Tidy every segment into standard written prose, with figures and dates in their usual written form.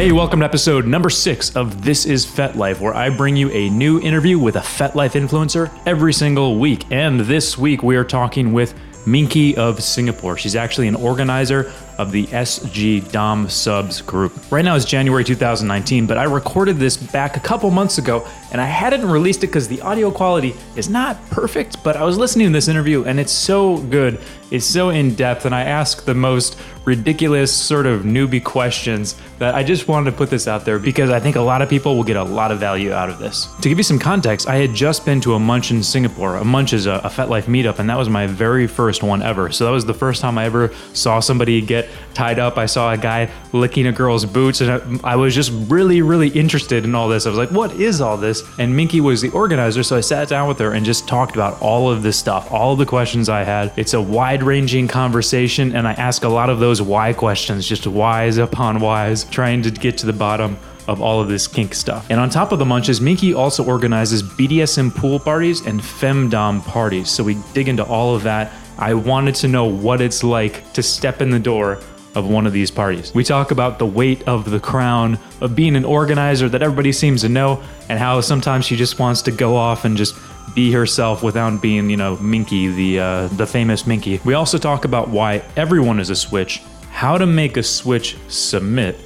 Hey, welcome to episode number 6 of This is FetLife, where I bring you a new interview with a FetLife influencer every single week. And this week we are talking with Kinky of Singapore. She's actually an organizer of the SG Dom Subs group. Right now it's January 2019, but I recorded this back a couple months ago and I hadn't released it because the audio quality is not perfect, but I was listening to this interview and it's so good. It's so in-depth, and I ask the most ridiculous sort of newbie questions that I just wanted to put this out there because I think a lot of people will get a lot of value out of this. To give you some context, I had just been to a munch in Singapore. A munch is a FetLife meetup, and that was my very first one ever. So that was the first time I ever saw somebody get tied up. I saw a guy licking a girl's boots, and I was just really, really interested in all this. I was like, what is all this? And Minky was the organizer, so I sat down with her and just talked about all of this stuff, all of the questions I had. It's a wide-ranging conversation, and I ask a lot of those why questions, just whys upon whys, trying to get to the bottom of all of this kink stuff. And on top of the munches, Minky also organizes BDSM Pool Parties and FemDom parties. So we dig into all of that. I wanted to know what it's like to step in the door of one of these parties. We talk about the weight of the crown of being an organizer that everybody seems to know, and how sometimes she just wants to go off and just be herself without being, Minky, the famous Minky. We also talk about why everyone is a switch, how to make a switch submit,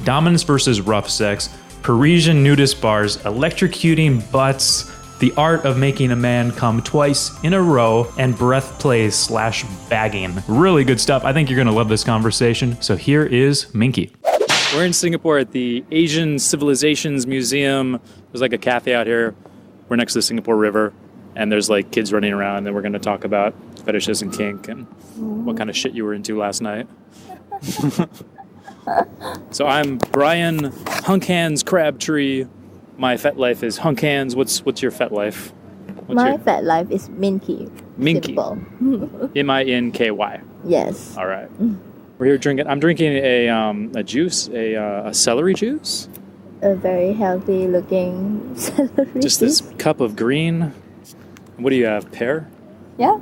dominance versus rough sex, Parisian nudist bars, electrocuting butts, the art of making a man come twice in a row, and breath plays / bagging. Really good stuff. I think you're gonna love this conversation. So here is Minky. We're in Singapore at the Asian Civilizations Museum. There's like a cafe out here. We're next to the Singapore River, and there's like kids running around, and we're gonna talk about fetishes and kink and what kind of shit you were into last night. So I'm Brian Hunk Hands Crabtree. My FetLife is Hunk Hands. What's your FetLife? My FetLife is Minky. Minky. M-I-N-K-Y. Yes. All right. We're here drinking. I'm drinking a juice, a celery juice. A very healthy looking celery Just juice. this cup of green. What do you have? Pear? Yeah.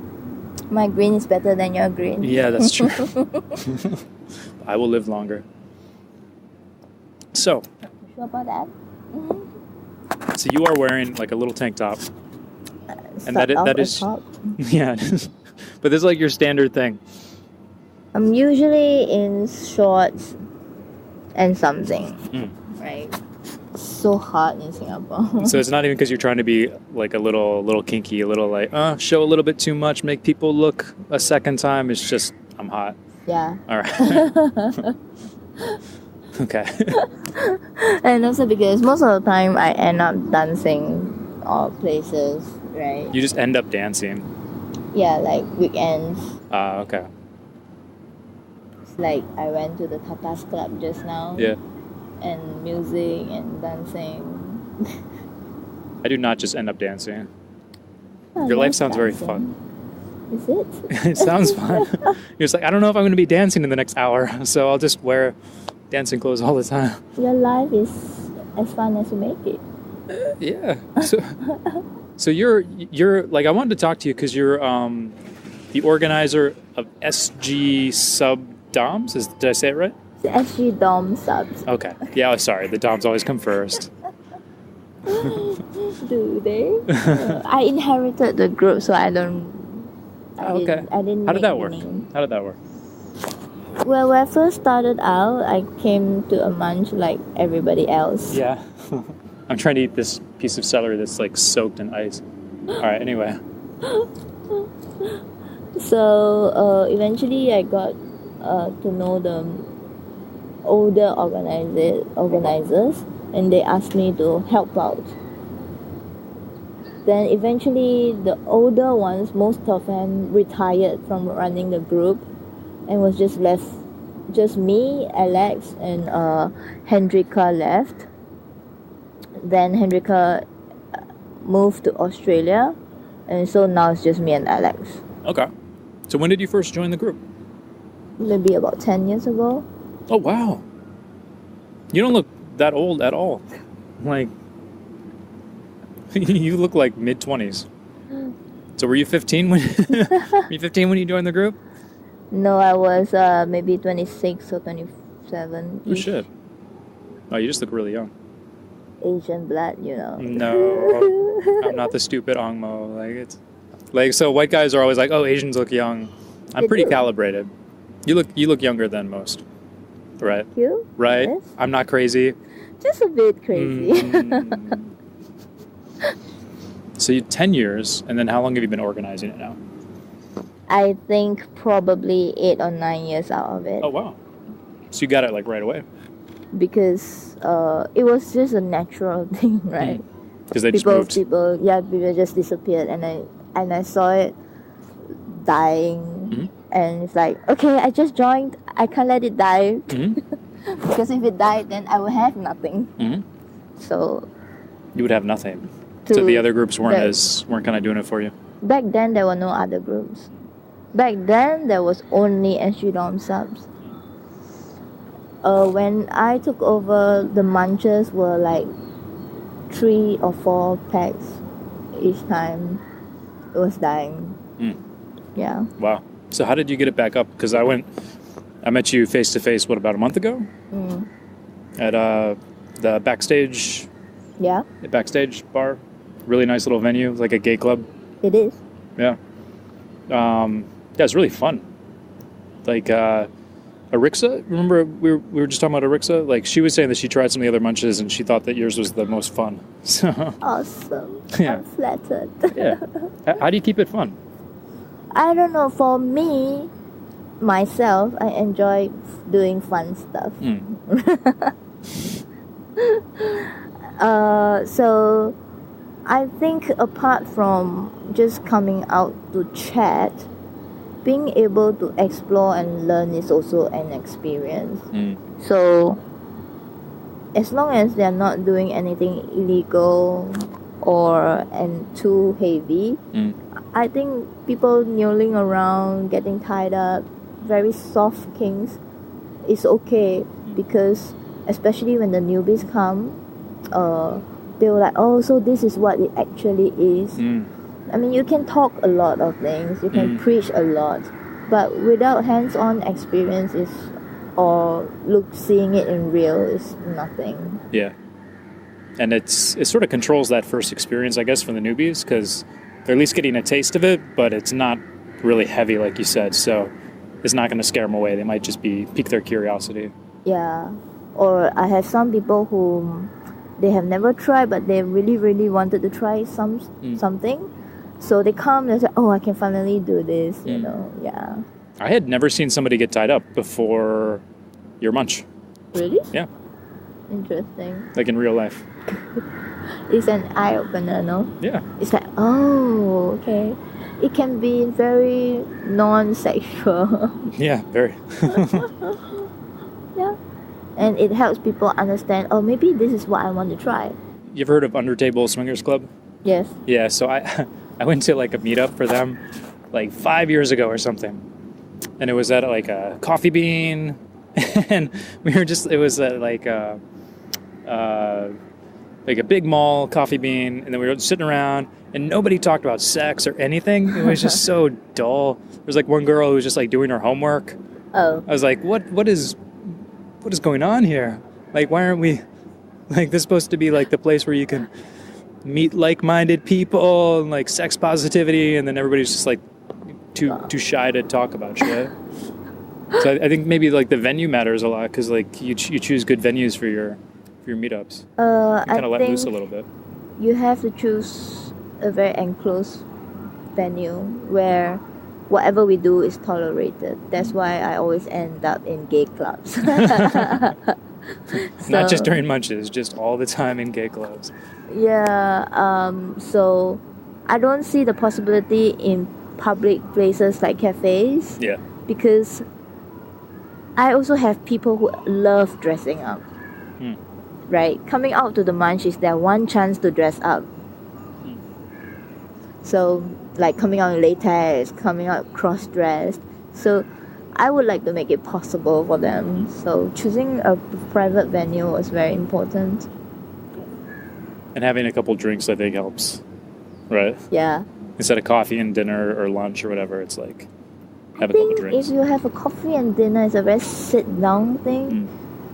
My green is better than your green. Yeah, that's true. I will live longer. So. Sure about that? So you are wearing like a little tank top. And that is top. Yeah. But this is like your standard thing. I'm usually in shorts and something. Right? So hot in Singapore. So it's not even because you're trying to be like a little kinky, a little like, show a little bit too much, make people look a second time. It's just, I'm hot. Yeah. All right. Okay. And also because most of the time I end up dancing all places, right? You just end up dancing. Yeah, like weekends. Okay. It's like I went to the tapas club just now. Yeah. And music and dancing. I do not just end up dancing. I Your life love sounds very dancing. fun. Is it? It sounds fun. You're just like, I don't know if I'm going to be dancing in the next hour, so I'll just wear dancing clothes all the time. Your life is as fun as you make it. Yeah. So you're like, I wanted to talk to you because you're the organizer of SG Sub Doms. Did I say it right? The SG Dom Subs. Okay. Yeah. Sorry. The Doms always come first. Do they? I inherited the group, so I don't. Okay. I didn't. How did that work? Name. How did that work? Well, when I first started out, I came to a munch like everybody else. Yeah. I'm trying to eat this piece of celery that's like soaked in ice. All right. Anyway. So eventually, I got to know the older organizers, and they asked me to help out. Then eventually, the older ones, most of them retired from running the group, and was just left, just me, Alex, and Hendrika left. Then Hendrika moved to Australia, and so now it's just me and Alex. Okay. So when did you first join the group? Maybe about 10 years ago. Oh, wow. You don't look that old at all. Like, you look like mid-20s. So were you 15 when you joined the group? No, I was maybe 26 or 27. Oh, shit. Oh, you just look really young. Asian blood, you know. No, I'm not the stupid Ongmo. So white guys are always like, oh, Asians look young. I'm pretty calibrated. You look younger than most. Right. Thank you. Right. Yes. I'm not crazy. Just a bit crazy. So 10 years, and then how long have you been organizing it now? I think probably 8 or 9 years out of it. Oh, wow. So you got it like right away? Because it was just a natural thing, right? Because they just moved. People just disappeared, and I saw it dying, and it's like, okay, I just joined. I can't let it die, because if it died, then I would have nothing. So you would have nothing. So the other groups weren't kind of doing it for you. Back then, there were no other groups. Back then, there was only FemDom subs. When I took over, the munches were like 3 or 4 packs each time. It was dying. Yeah. Wow. So how did you get it back up? Because I met you face to face, about a month ago? At the backstage. Yeah. The backstage bar. Really nice little venue, like a gay club. It is. Yeah. It's really fun. Like, Arixa, remember we were just talking about Arixa? Like, she was saying that she tried some of the other munches and she thought that yours was the most fun. So Awesome. Yeah. I'm flattered. Yeah. How do you keep it fun? I don't know. For me, myself, I enjoy doing fun stuff. So I think apart from just coming out to chat, being able to explore and learn is also an experience. So as long as they're not doing anything illegal and too heavy, I think people kneeling around, getting tied up, very soft kinks is okay, because especially when the newbies come, they were like, oh, so this is what it actually is. I mean, you can talk a lot of things, you can preach a lot, but without hands-on experience seeing it in real is nothing. Yeah. And it sort of controls that first experience, I guess, for the newbies, because they're at least getting a taste of it, but it's not really heavy, like you said, so it's not going to scare them away. They might just pique their curiosity. Yeah. Or I have some people who they have never tried, but they really, really wanted to try something. So they come and say, oh, I can finally do this, you know. Yeah. I had never seen somebody get tied up before your munch. Really? Yeah. Interesting. Like in real life. It's an eye-opener, no? Yeah. It's like, oh, okay. It can be very non-sexual. Yeah, very. Yeah. And it helps people understand, oh, maybe this is what I want to try. You've heard of Undertable Swingers Club? Yes. Yeah, so I went to like a meetup for them like 5 years ago or something. And it was at like a Coffee Bean. And it was at like a big mall, Coffee Bean. And then we were sitting around and nobody talked about sex or anything. It was just so dull. There was like one girl who was just like doing her homework. Oh. I was like, what is going on here? Like, why aren't we, like, this supposed to be like the place where you can meet like-minded people and like sex positivity, and then everybody's just like too shy to talk about shit. So I think maybe like the venue matters a lot, because like you choose good venues for your meetups. Kind of let loose a little bit. You have to choose a very enclosed venue where whatever we do is tolerated. That's why I always end up in gay clubs. Not just during munches, just all the time in gay clubs. Yeah, so I don't see the possibility in public places like cafes. Yeah. Because I also have people who love dressing up. Right? Coming out to the munch is their one chance to dress up. So, like coming out in latex, coming out cross-dressed. So, I would like to make it possible for them. So, choosing a private venue was very important. And having a couple drinks, I think, helps. Right? Yeah. Instead of coffee and dinner or lunch or whatever, it's like have a couple drinks. If you have a coffee and dinner, it's a very sit-down thing.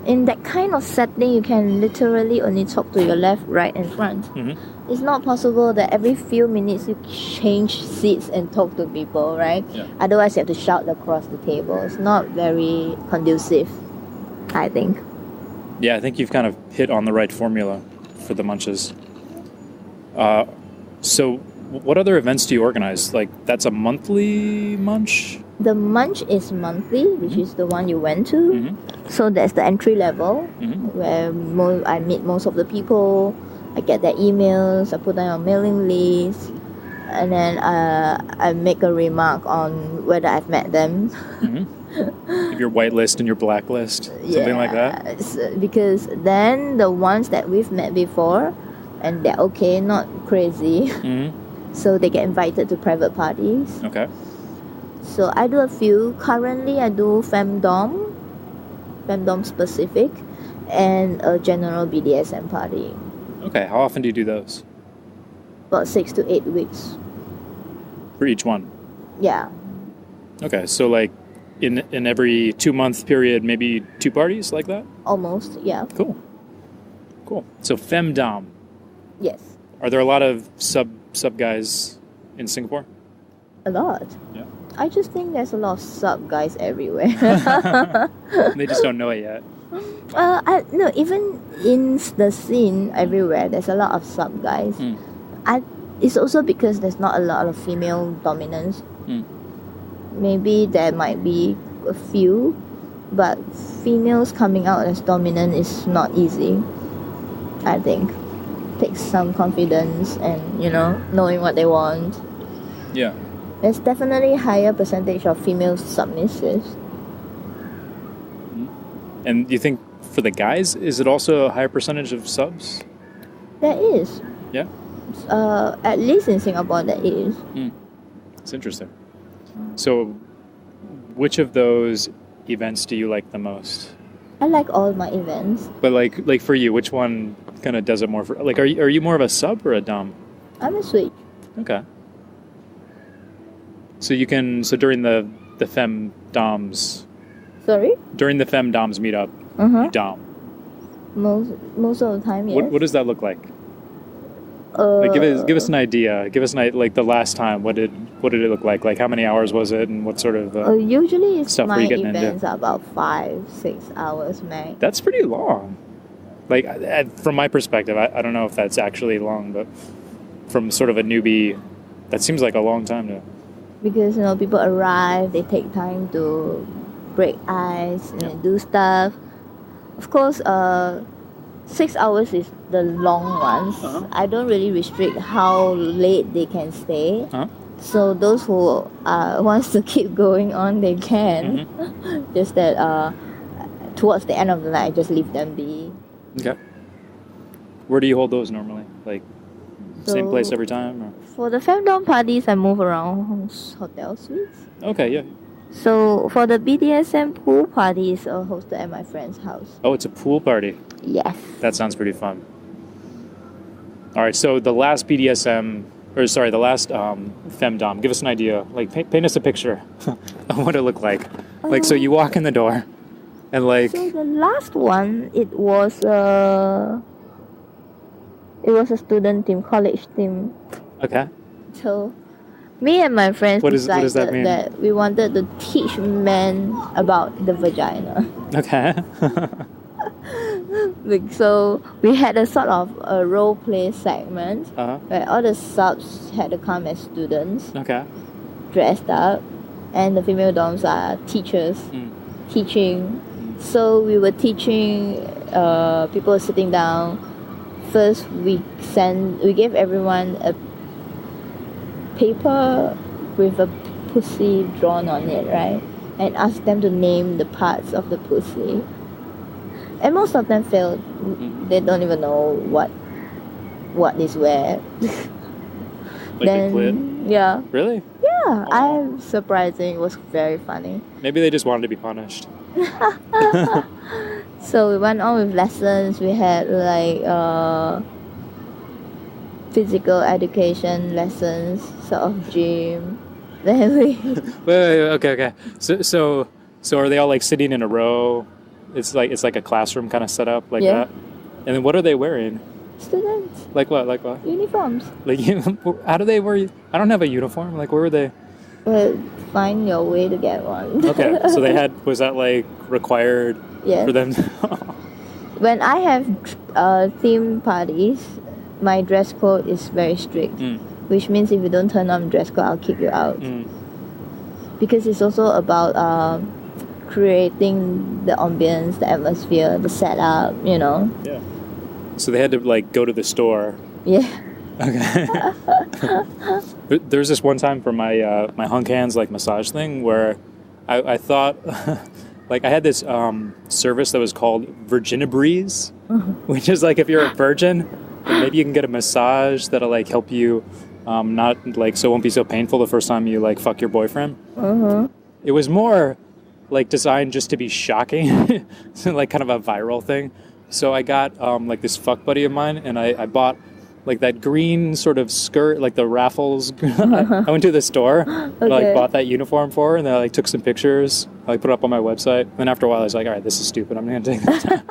in that kind of setting, you can literally only talk to your left, right, and front. Mm-hmm. It's not possible that every few minutes you change seats and talk to people, right? Yeah. Otherwise, you have to shout across the table. It's not very conducive, I think. Yeah, I think you've kind of hit on the right formula for the munches. So what other events do you organize? Like, that's a monthly munch? The munch is monthly, which is the one you went to. Mm-hmm. So that's the entry level, Mm-hmm. where I meet most of the people. I get their emails, I put them on mailing list, and then I make a remark on whether I've met them. Mm-hmm. Your whitelist and your blacklist, something like that? Because then the ones that we've met before, and they're okay, not crazy, Mm-hmm. so they get invited to private parties. Okay. So I do a few. Currently, I do FemDom specific, and a general BDSM party. Okay, how often do you do those? About 6 to 8 weeks. For each one? Yeah. Okay, so like in every 2-month period, maybe 2 parties like that? Almost, yeah. Cool. So FemDom. Yes. Are there a lot of sub guys in Singapore? A lot. Yeah. I just think there's a lot of sub guys everywhere. They just don't know it yet. No, even in the scene everywhere, there's a lot of sub guys. It's also because there's not a lot of female dominance. Maybe there might be a few, but females coming out as dominant is not easy, I think. Takes some confidence and, knowing what they want. Yeah. There's definitely a higher percentage of female submissives. And you think for the guys, is it also a higher percentage of subs? There is. Yeah? At least in Singapore, there is. It's interesting. So, which of those events do you like the most? I like all my events. But like for you, which one kind of does it more for? Like, are you more of a sub or a dom? I'm a switch. Okay. So during the FemDoms. Sorry? During the FemDoms meetup, you dom. Most of the time, yes. What does that look like? Like give us an idea. Give us like the last time. What did it look like? Like how many hours was it, and what sort of usually stuff were my you getting events into? are about 5-6 hours max. That's pretty long. Like from my perspective, I don't know if that's actually long, but from sort of a newbie, that seems like a long time to. Because people arrive, they take time to break ice and do stuff. Of course, 6 hours is the long ones. I don't really restrict how late they can stay. So those who wants to keep going on, they can. Just that towards the end of the night, I just leave them be. Okay. Where do you hold those normally? Like same place every time? Or? For the FemDom parties, I move around hotel suites. Okay, yeah. So for the BDSM pool parties, are hosted at my friend's house. Oh, it's a pool party. Yes. That sounds pretty fun. All right, so the last the last FemDom, give us an idea. Like, paint us a picture of what it looked like. Like, so you walk in the door, and like... So the last one, it was a student team, college team. Okay. So me and my friends what does that decided mean? that we wanted to teach men about the vagina. Okay. So we had a sort of a role play segment where all the subs had to come as students, dressed up, and the female doms are teachers teaching. So we were teaching, people were sitting down. First we gave everyone a paper with a pussy drawn on it, right? And asked them to name the parts of the pussy. And most of them failed. They don't even know what is where. Like the clit? Yeah. Really? Yeah. I'm surprising. It was very funny. Maybe they just wanted to be punished. So we went on with lessons. We had like physical education lessons, sort of gym. Then we wait, okay. So are they all like sitting in a row It's like a classroom kind of setup like Yeah. that. And then what are they wearing? Students. Like what? Like what? Uniforms. Like how do they wear? I don't have a uniform. Like where were they? Well, find your way to get one. Okay, so they had. Was that like required Yes. for them? When I have theme parties, my dress code is very strict, which means if you don't turn on dress code, I'll kick you out. Because it's also about creating the ambience, the atmosphere, the setup, you know. Yeah. So they had to like go to the store. Yeah. Okay. There's this one time for my my hunk hands like massage thing where I thought like I had this service that was called Virginia Breeze, which is like if you're a virgin, then maybe you can get a massage that'll like help you not like so it won't be so painful the first time you like fuck your boyfriend. It was more like designed just to be shocking, so like kind of a viral thing. So I got like this fuck buddy of mine, and I bought like that green sort of skirt, like the raffles. I went to the store, and I like bought that uniform for her, and then I like took some pictures. I like put it up on my website. And after a while, I was like, all right, this is stupid. I'm gonna take that down.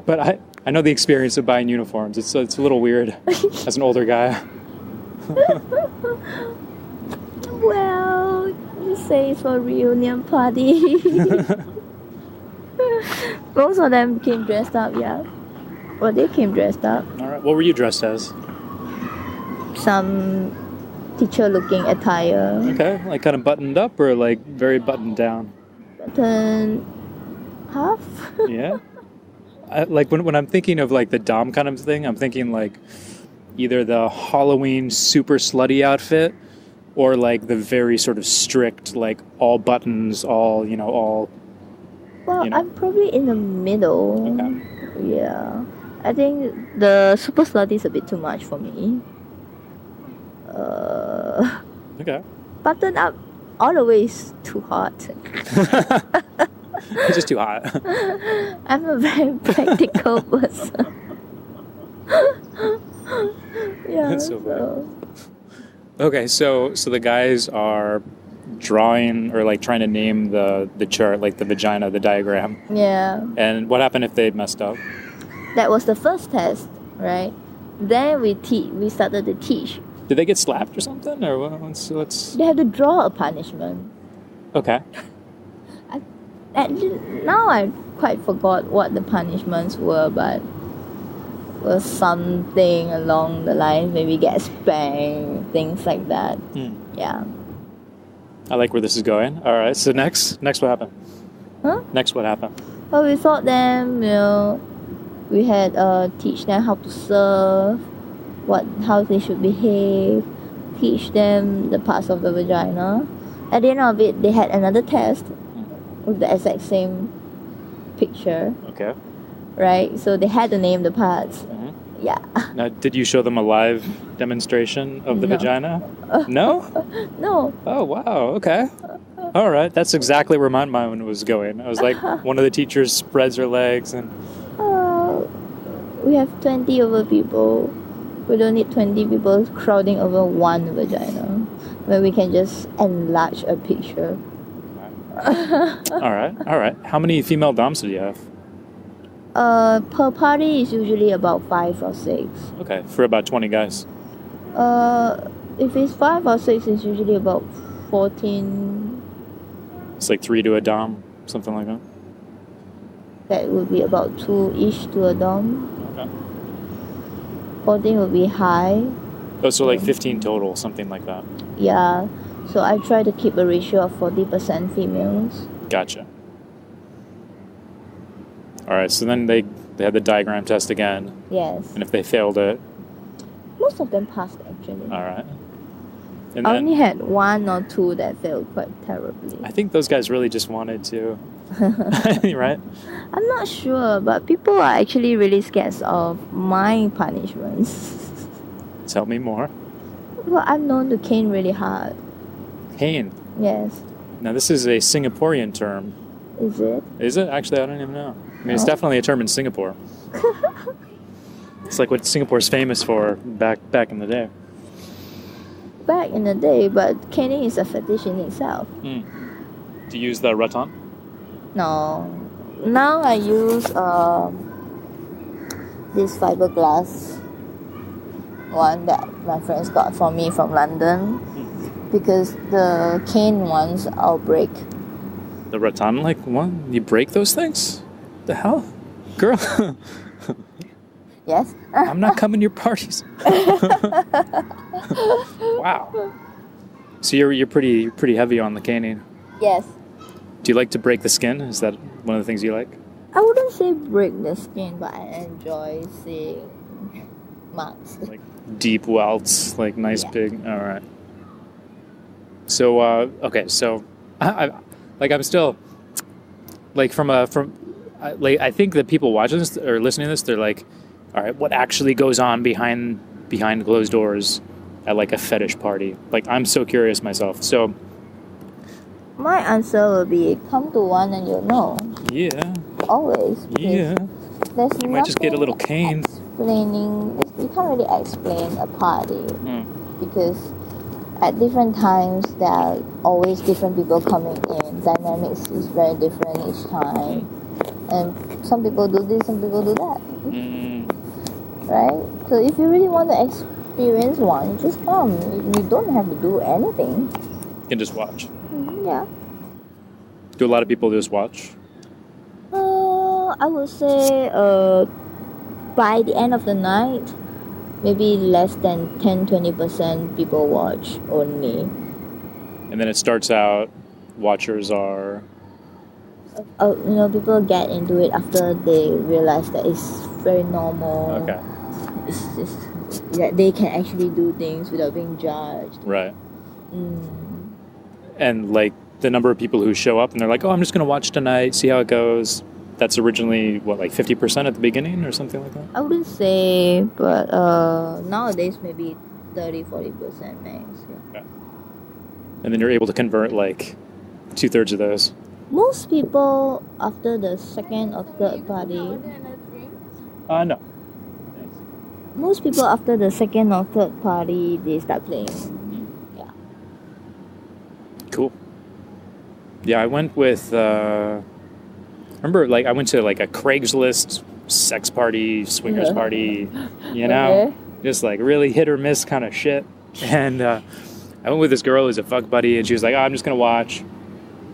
But I know the experience of buying uniforms. It's a little weird as an older guy. Well, you say it's for a reunion party. Most of them came dressed up, yeah. Well, they came dressed up. All right. What were you dressed as? Some teacher-looking attire. Okay, like kind of buttoned up or like very buttoned down? Button half. Yeah. Like when I'm thinking of like the Dom kind of thing, I'm thinking like either the Halloween super slutty outfit or like the very sort of strict, like all buttons, all, all. Well, You know. I'm probably in the middle. Okay. Yeah. I think the super slutty is a bit too much for me. Okay. Button up all the way is too hot. It's just too hot. I'm a very practical person. Yeah. That's so funny. Okay, so the guys are drawing or like trying to name the chart, like the vagina, the diagram. Yeah. And what happened if they'd messed up? That was the first test, right? Then we started to teach. Did they get slapped or something? Or what's... They have to draw a punishment. Okay. Now I quite forgot what the punishments were, but was something along the line, maybe get spanked, things like that. Yeah. I like where this is going. All right, so next what happened? Huh? Next what happened? Well, we taught them, we had teach them how to serve, how they should behave, teach them the parts of the vagina. At the end of it, they had another test with the exact same picture, Okay. right? So they had to name the parts. Yeah. Now, did you show them a live demonstration of the No. vagina? No? No. Oh, wow. Okay. All right. That's exactly where my mind was going. I was like, one of the teachers spreads her legs and... We have 20 over people. We don't need 20 people crowding over one vagina, where we can just enlarge a picture. All right. How many female doms do you have? Per party is usually about 5 or 6. Okay, for about 20 guys. If it's 5 or 6, it's usually about 14. It's like 3 to a dom, something like that. That would be about 2-ish to a dom. Okay. 14 would be high. Oh, so like 15 total, something like that. Yeah. So I try to keep a ratio of 40% females. Gotcha. All right, so then they had the diagram test again, Yes. and if they failed it, Most of them passed actually. all right. And I then only had 1 or 2 that failed quite terribly. I think those guys really just wanted to, right? I'm not sure, but people are actually really scared of my punishments. Tell me more. Well, I'm known to cane really hard. Cane. Yes. Now this is a Singaporean term. Is it? Is it? Actually, I don't even know. I mean, it's No. definitely a term in Singapore. It's like what Singapore's famous for back in the day. Back in the day, but caning is a fetish in itself. Do you use the rattan? No. now I use this fiberglass one that my friends got for me from London, because the cane ones I'll break. The rattan like one? You break those things? The hell? Girl, Yes. I'm not coming to your parties. Wow. So you're pretty heavy on the caning. Yes. Do you like to break the skin? Is that one of the things you like? I wouldn't say break the skin, but I enjoy seeing marks. Like deep welts, like nice big. All right. So okay, so I'm still like I think that people watching this or listening to this, they're like, all right, what actually goes on behind closed doors at like a fetish party? Like, I'm so curious myself. So My answer will be come to one and you'll know. yeah, Always. yeah. There's You might just get a little cane. Explaining. You can't really explain a party because at different times there are always different people coming in. Dynamics is very different each time, and some people do this, some people do that. Right? So if you really want to experience one, just come. You don't have to do anything. You can just watch. Yeah. Do a lot of people just watch? I would say by the end of the night, maybe less than 10-20% people watch only. And then it starts out, watchers are... People get into it after they realize that it's very normal. Okay. It's just that they can actually do things without being judged. Right. And like the number of people who show up and they're like, oh, I'm just going to watch tonight, see how it goes. That's originally, what, like 50% at the beginning or something like that? I wouldn't say, but nowadays maybe 30-40% max. Yeah. Okay. And then you're able to convert like 2/3 of those. Most people after the second or third party. No. Most people after the second or third party, they start playing. Yeah. Cool. Yeah, I went with... remember, like, I went to like a Craigslist sex party, swingers party, you know? Okay. Just like really hit or miss kind of shit. And I went with this girl who's a fuck buddy, and she was like, oh, I'm just going to watch.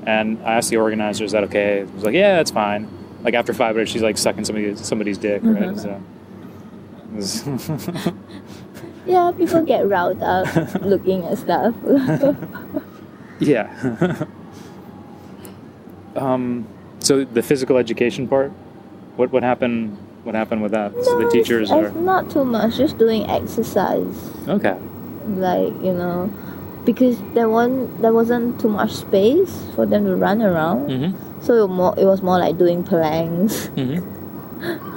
And I asked the organizer, is that okay? I was like, yeah, that's fine. Like, after 5 minutes, she's like sucking somebody's dick, right? So, yeah, people get riled up looking at stuff. yeah. So the physical education part, what happened? What happened with that? So the teachers are not too much, just doing exercise. Okay. Like because there wasn't too much space for them to run around. So it was more like doing planks,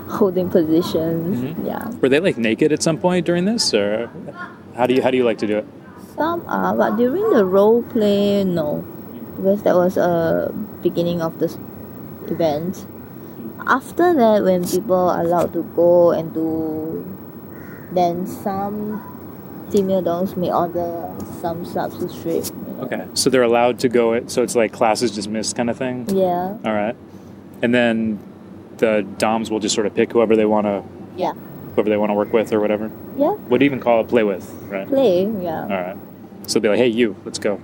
holding positions. Yeah. Were they like naked at some point during this, or how do you like to do it? Some are, but during the role play, no, because that was a beginning of the event. After that, when people are allowed to go and do, then some female dogs may order some subs to strip. Okay, so they're allowed to go. So it's like classes dismissed kind of thing. Yeah. All right, and then the doms will just sort of pick whoever they want to. Yeah. Whoever they want to work with or whatever. Yeah. What do you even call it? Play with, right? Play. Yeah. All right. So they'll be like, hey, you, let's go,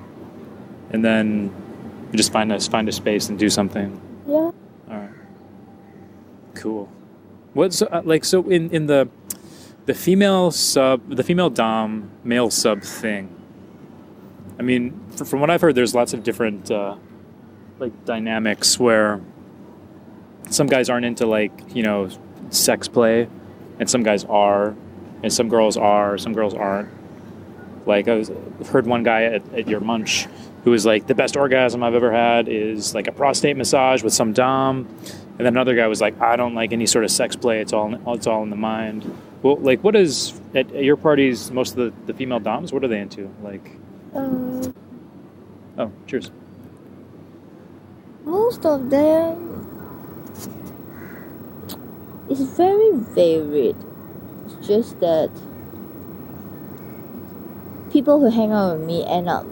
and then you just find a space and do something. Yeah. All right. Cool. What's so in the female dom male sub thing? I mean, from what I've heard, there's lots of different like dynamics where some guys aren't into like sex play, and some guys are, and some girls are, some girls aren't. Like I heard one guy at your munch who was like, the best orgasm I've ever had is like a prostate massage with some dom. And then another guy was like, I don't like any sort of sex play. It's all in the mind. Well, like, what is at your parties? Most of the female doms, what are they into? Like, oh, cheers. Most of them is very varied. It's just that people who hang out with me end up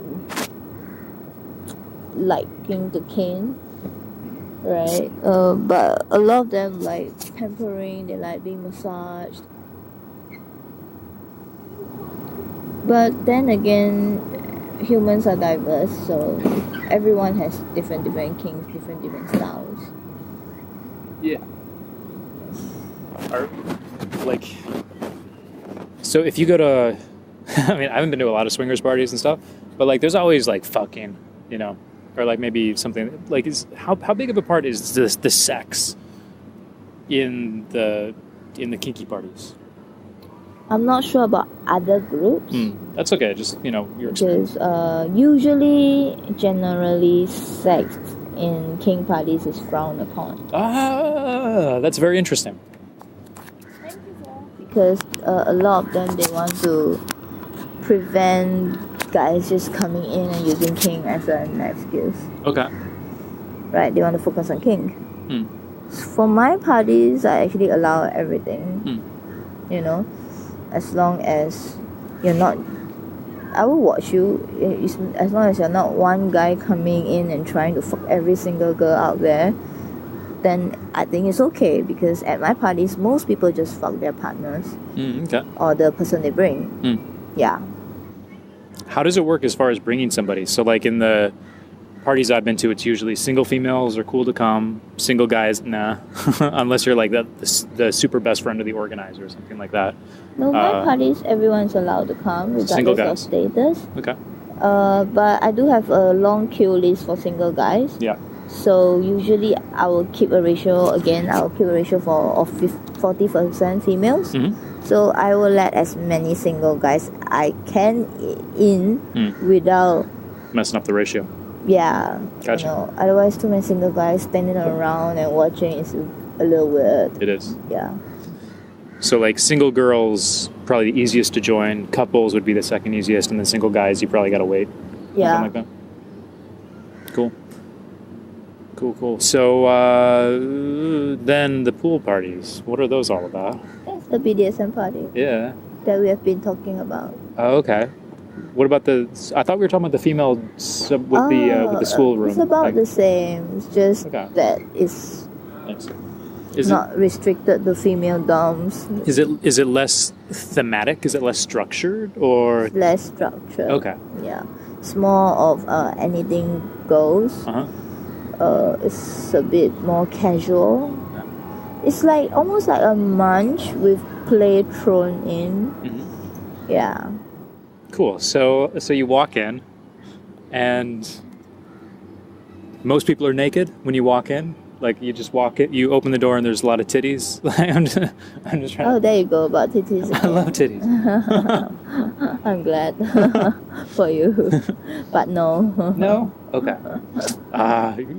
liking the cane. right? But a lot of them like pampering, they like being massaged. But then again, humans are diverse, so everyone has different kinks, different styles. Yeah. Are, like, so if you go to, I mean, I haven't been to a lot of swingers parties and stuff, but like, there's always like fucking, you know, or like maybe something like is how big of a part is the sex in the kinky parties? I'm not sure about other groups. That's okay. Just, you know, your experience. Because usually, generally, sex in kink parties is frowned upon. That's very interesting. Because a lot of them, they want to prevent guys just coming in and using kink as an excuse. Okay. Right? They want to focus on kink. For my parties, I actually allow everything. You know, as long as you're not, I will watch you. As long as you're not one guy coming in and trying to fuck every single girl out there, then I think it's okay, because at my parties, most people just fuck their partners or the person they bring. Yeah. How does it work as far as bringing somebody? So like in the parties I've been to, it's usually single females are cool to come, single guys, nah, unless you're like the super best friend of the organizer or something like that. No, my parties, everyone's allowed to come regardless of status. Okay. But I do have a long queue list for single guys. Yeah. So usually I will keep a ratio, of 40% females. So I will let as many single guys I can in without messing up the ratio. Yeah. Gotcha. You know, otherwise too many single guys standing around and watching is a little weird. It is. Yeah. So like single girls, probably the easiest to join. Couples would be the second easiest, and then single guys, you probably gotta wait. Yeah. Something like that. Cool. So then the pool parties, what are those all about? That's the BDSM party. Yeah. That we have been talking about. Oh, okay. What about I thought we were talking about the female with the school room. It's about the same. It's just that it's not restricted to female doms. Is it less thematic? Is it less structured or? It's less structured. Okay. Yeah. It's more of anything goes. It's a bit more casual. It's like almost like a munch with play thrown in. Yeah. Cool. So you walk in, and most people are naked when you walk in. Like you just walk it, you open the door, and there's a lot of titties. I'm just trying. Oh, there you go about titties. I love titties. I'm glad for you, but no. No. Okay.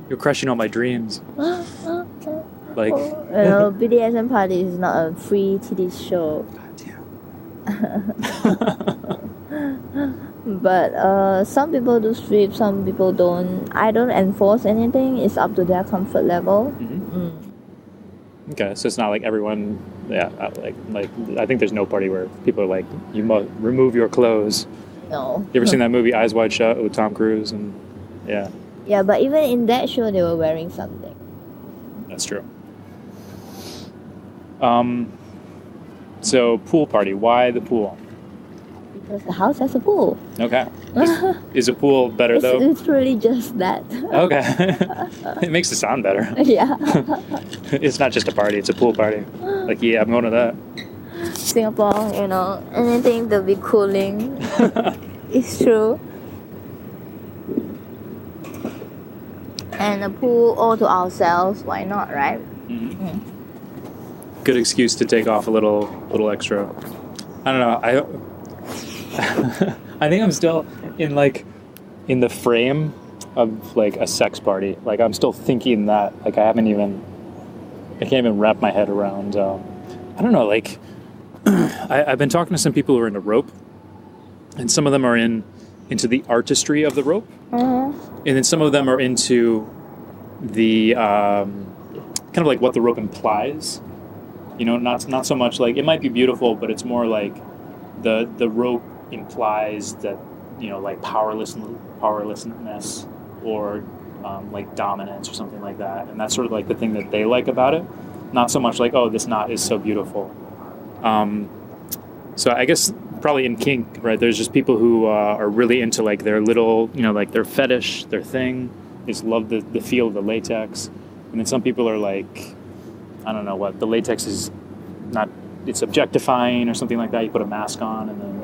You're crushing all my dreams. Like, BDSM party is not a free titties show. God damn. But some people do strip, some people don't. I don't enforce anything. It's up to their comfort level. Okay, so it's not like everyone. Yeah, like I think there's no party where people are like, you must remove your clothes. No. You ever seen that movie Eyes Wide Shut with Tom Cruise and yeah. Yeah, but even in that show, they were wearing something. That's true. So pool party. Why the pool? Because the house has a pool. Okay. Is a pool better though? It's really just that. Okay. It makes it sound better. Yeah. It's not just a party, it's a pool party. Like, yeah, I'm going to that. Singapore, anything to be cooling. It's true. And a pool all to ourselves, why not, right? Good excuse to take off a little extra. I don't know. I think I'm still in the frame of like a sex party. Like I'm still thinking that I can't even wrap my head around. I don't know. Like I've been talking to some people who are into rope, and some of them are into the artistry of the rope, and then some of them are into the kind of like what the rope implies. Not so much like it might be beautiful, but it's more like the rope implies that like powerlessness or like dominance or something like that, and that's sort of like the thing that they like about it. Not so much like, oh, this knot is so beautiful. So I guess probably in kink, right? There's just people who are really into like their little, like their fetish, their thing. They just love the feel of the latex, and then some people are like, I don't know what, the latex is not, it's objectifying or something like that. You put a mask on and then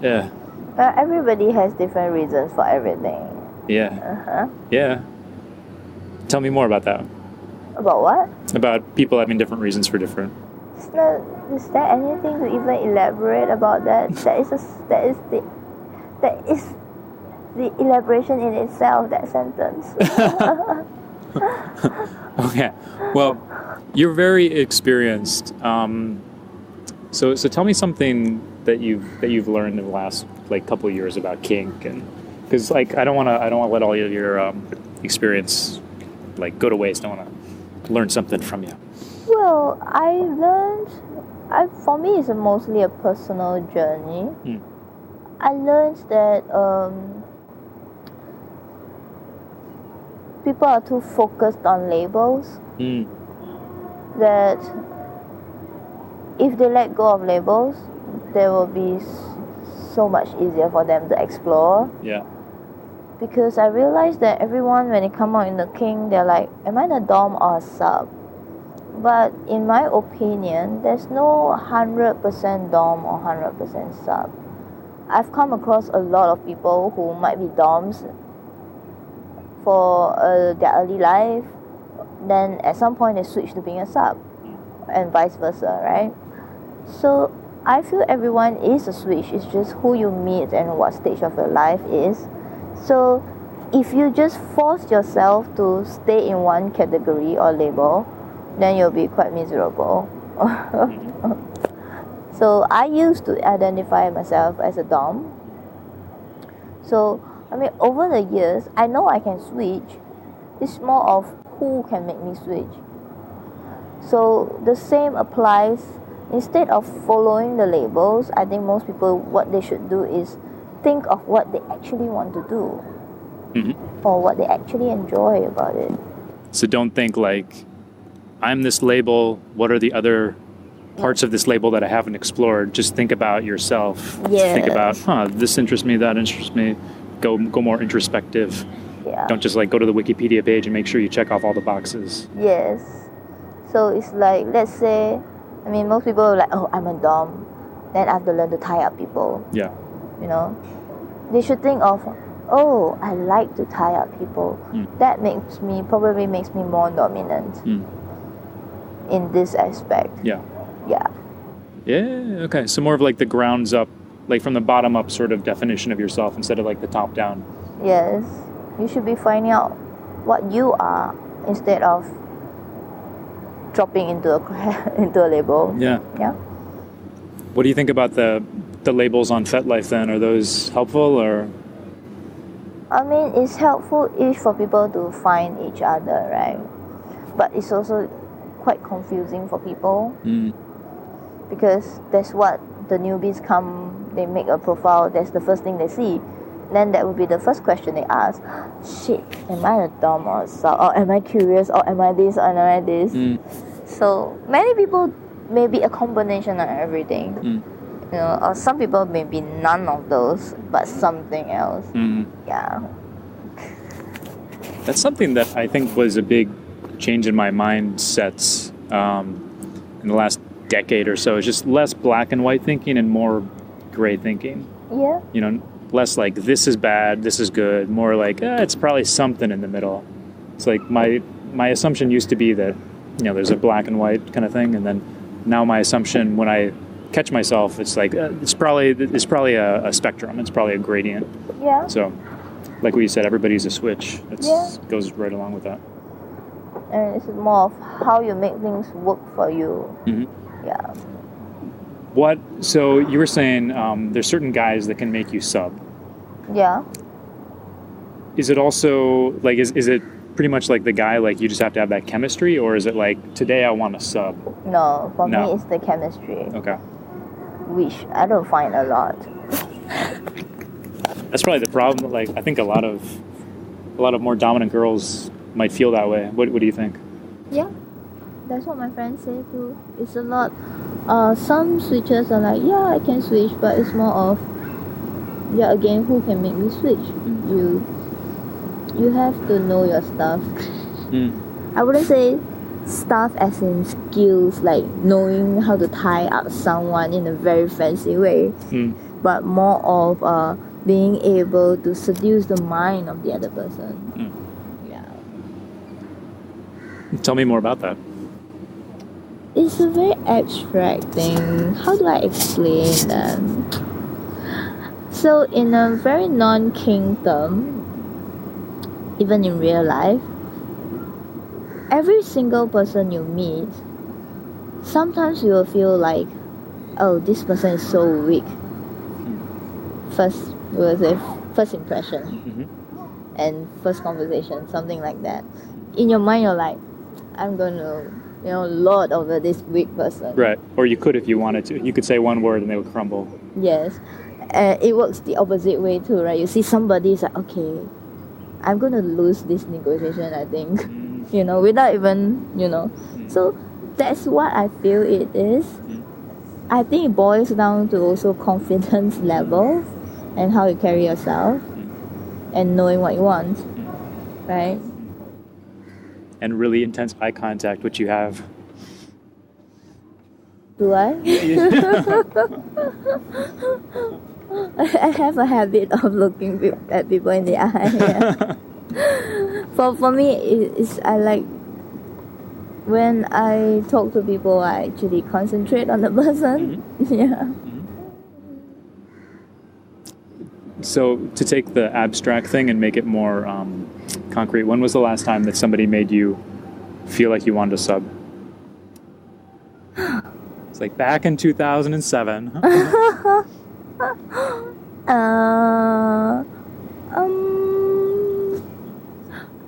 yeah. Everybody has different reasons for everything. Yeah. Yeah. Tell me more about that. About what? About people having different reasons for different. Is there anything to even elaborate about that? That is the elaboration in itself. That sentence. Okay. Well, you're very experienced. So tell me something that you've learned in the last like couple of years about kink, and because like I don't want to let all of your experience like go to waste. I want to learn something from you. Well, for me, it's mostly a personal journey. I learned that people are too focused on labels. That if they let go of labels, they will be so much easier for them to explore. Yeah. Because I realized that everyone, when they come out in the kink, they're like, am I the dom or a sub? But in my opinion, there's no 100% dom or 100% sub. I've come across a lot of people who might be doms for their early life, then at some point they switch to being a sub, and vice versa, right? So I feel everyone is a switch. It's just who you meet and what stage of your life is. So if you just force yourself to stay in one category or label, then you'll be quite miserable. So I used to identify myself as a dom. So I mean, over the years, I know I can switch. It's more of who can make me switch. So the same applies. Instead of following the labels, I think most people, what they should do is think of what they actually want to do, or what they actually enjoy about it. So don't think like, I'm this label, what are the other parts of this label that I haven't explored? Just think about yourself. Yes. Think about, this interests me, that interests me. Go more introspective. Yeah. Don't just like go to the Wikipedia page and make sure you check off all the boxes. Yes. So it's like, let's say, I mean, most people are like, oh, I'm a dom, then I have to learn to tie up people. Yeah. You know? They should think of, oh, I like to tie up people. That probably makes me more dominant in this aspect. Yeah. Yeah. Yeah, okay. So more of like the grounds up, like from the bottom up sort of definition of yourself instead of like the top down. Yes. You should be finding out what you are instead of dropping into a label. Yeah. Yeah. What do you think about the labels on FetLife then? Are those helpful or? I mean, it's helpful-ish for people to find each other, right? But it's also quite confusing for people. Because that's what the newbies come, they make a profile, that's the first thing they see. Then that would be the first question they ask. Shit, am I a dom or a sub? Or am I curious? Or am I this? Or am I this? So many people may be a combination of everything. You know, or some people may be none of those, but something else. Yeah. That's something that I think was a big change in my mindsets in the last decade or so. It's just less black and white thinking and more gray thinking. Yeah. You know, less like this is bad, this is good. More like it's probably something in the middle. It's like my assumption used to be that there's a black and white kind of thing, and then now my assumption when I catch myself, it's like it's probably a spectrum. It's probably a gradient. Yeah. So, like what you said, everybody's a switch. It goes right along with that. And it's more of how you make things work for you. Yeah. So you were saying there's certain guys that can make you sub. Yeah. Is it also like is it pretty much like the guy, like you just have to have that chemistry, or is it like today I want to sub? No, for me it's the chemistry. Okay. Which I don't find a lot. That's probably the problem. Like I think a lot of a lot of more dominant girls might feel that way. What do you think? Yeah, that's what my friends say too. It's a lot. Some switchers are like, yeah, I can switch, but it's more of, yeah, again, who can make me switch? You have to know your stuff. I wouldn't say stuff as in skills, like knowing how to tie up someone in a very fancy way, but more of being able to seduce the mind of the other person. Yeah. Tell me more about that. It's a very abstract thing. How do I explain that? So in a very non-kink term, even in real life, every single person you meet, sometimes you will feel like, oh, this person is so weak. First impression and first conversation, something like that. In your mind, you're like, I'm going to, lord over this weak person. Right. Or you could if you wanted to. You could say one word and they would crumble. Yes. It works the opposite way too, right? You see somebody, it's like, okay, I'm going to lose this negotiation, I think. Without even, So that's what I feel it is. I think it boils down to also confidence level and how you carry yourself and knowing what you want, right? And really intense eye contact, which you have. Do I? I have a habit of looking at people in the eye. Yeah. For me, it's I like when I talk to people, I actually concentrate on the person. Yeah. So to take the abstract thing and make it more concrete, when was the last time that somebody made you feel like you wanted to sub? It's like back in 2007.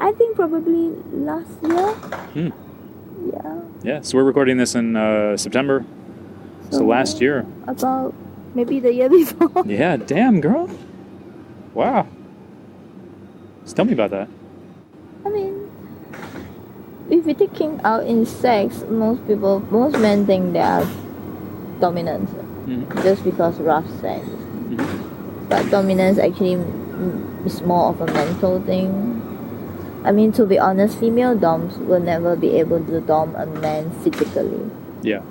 I think probably last year. Yeah. Yeah, so we're recording this in September. So last year. About maybe the year before. Yeah, damn, girl. Wow. Just tell me about that. I mean, if you take kink out in sex, most men think they are dominant just because rough sex. But dominance actually is more of a mental thing. I mean, to be honest, female doms will never be able to dom a man physically. Yeah.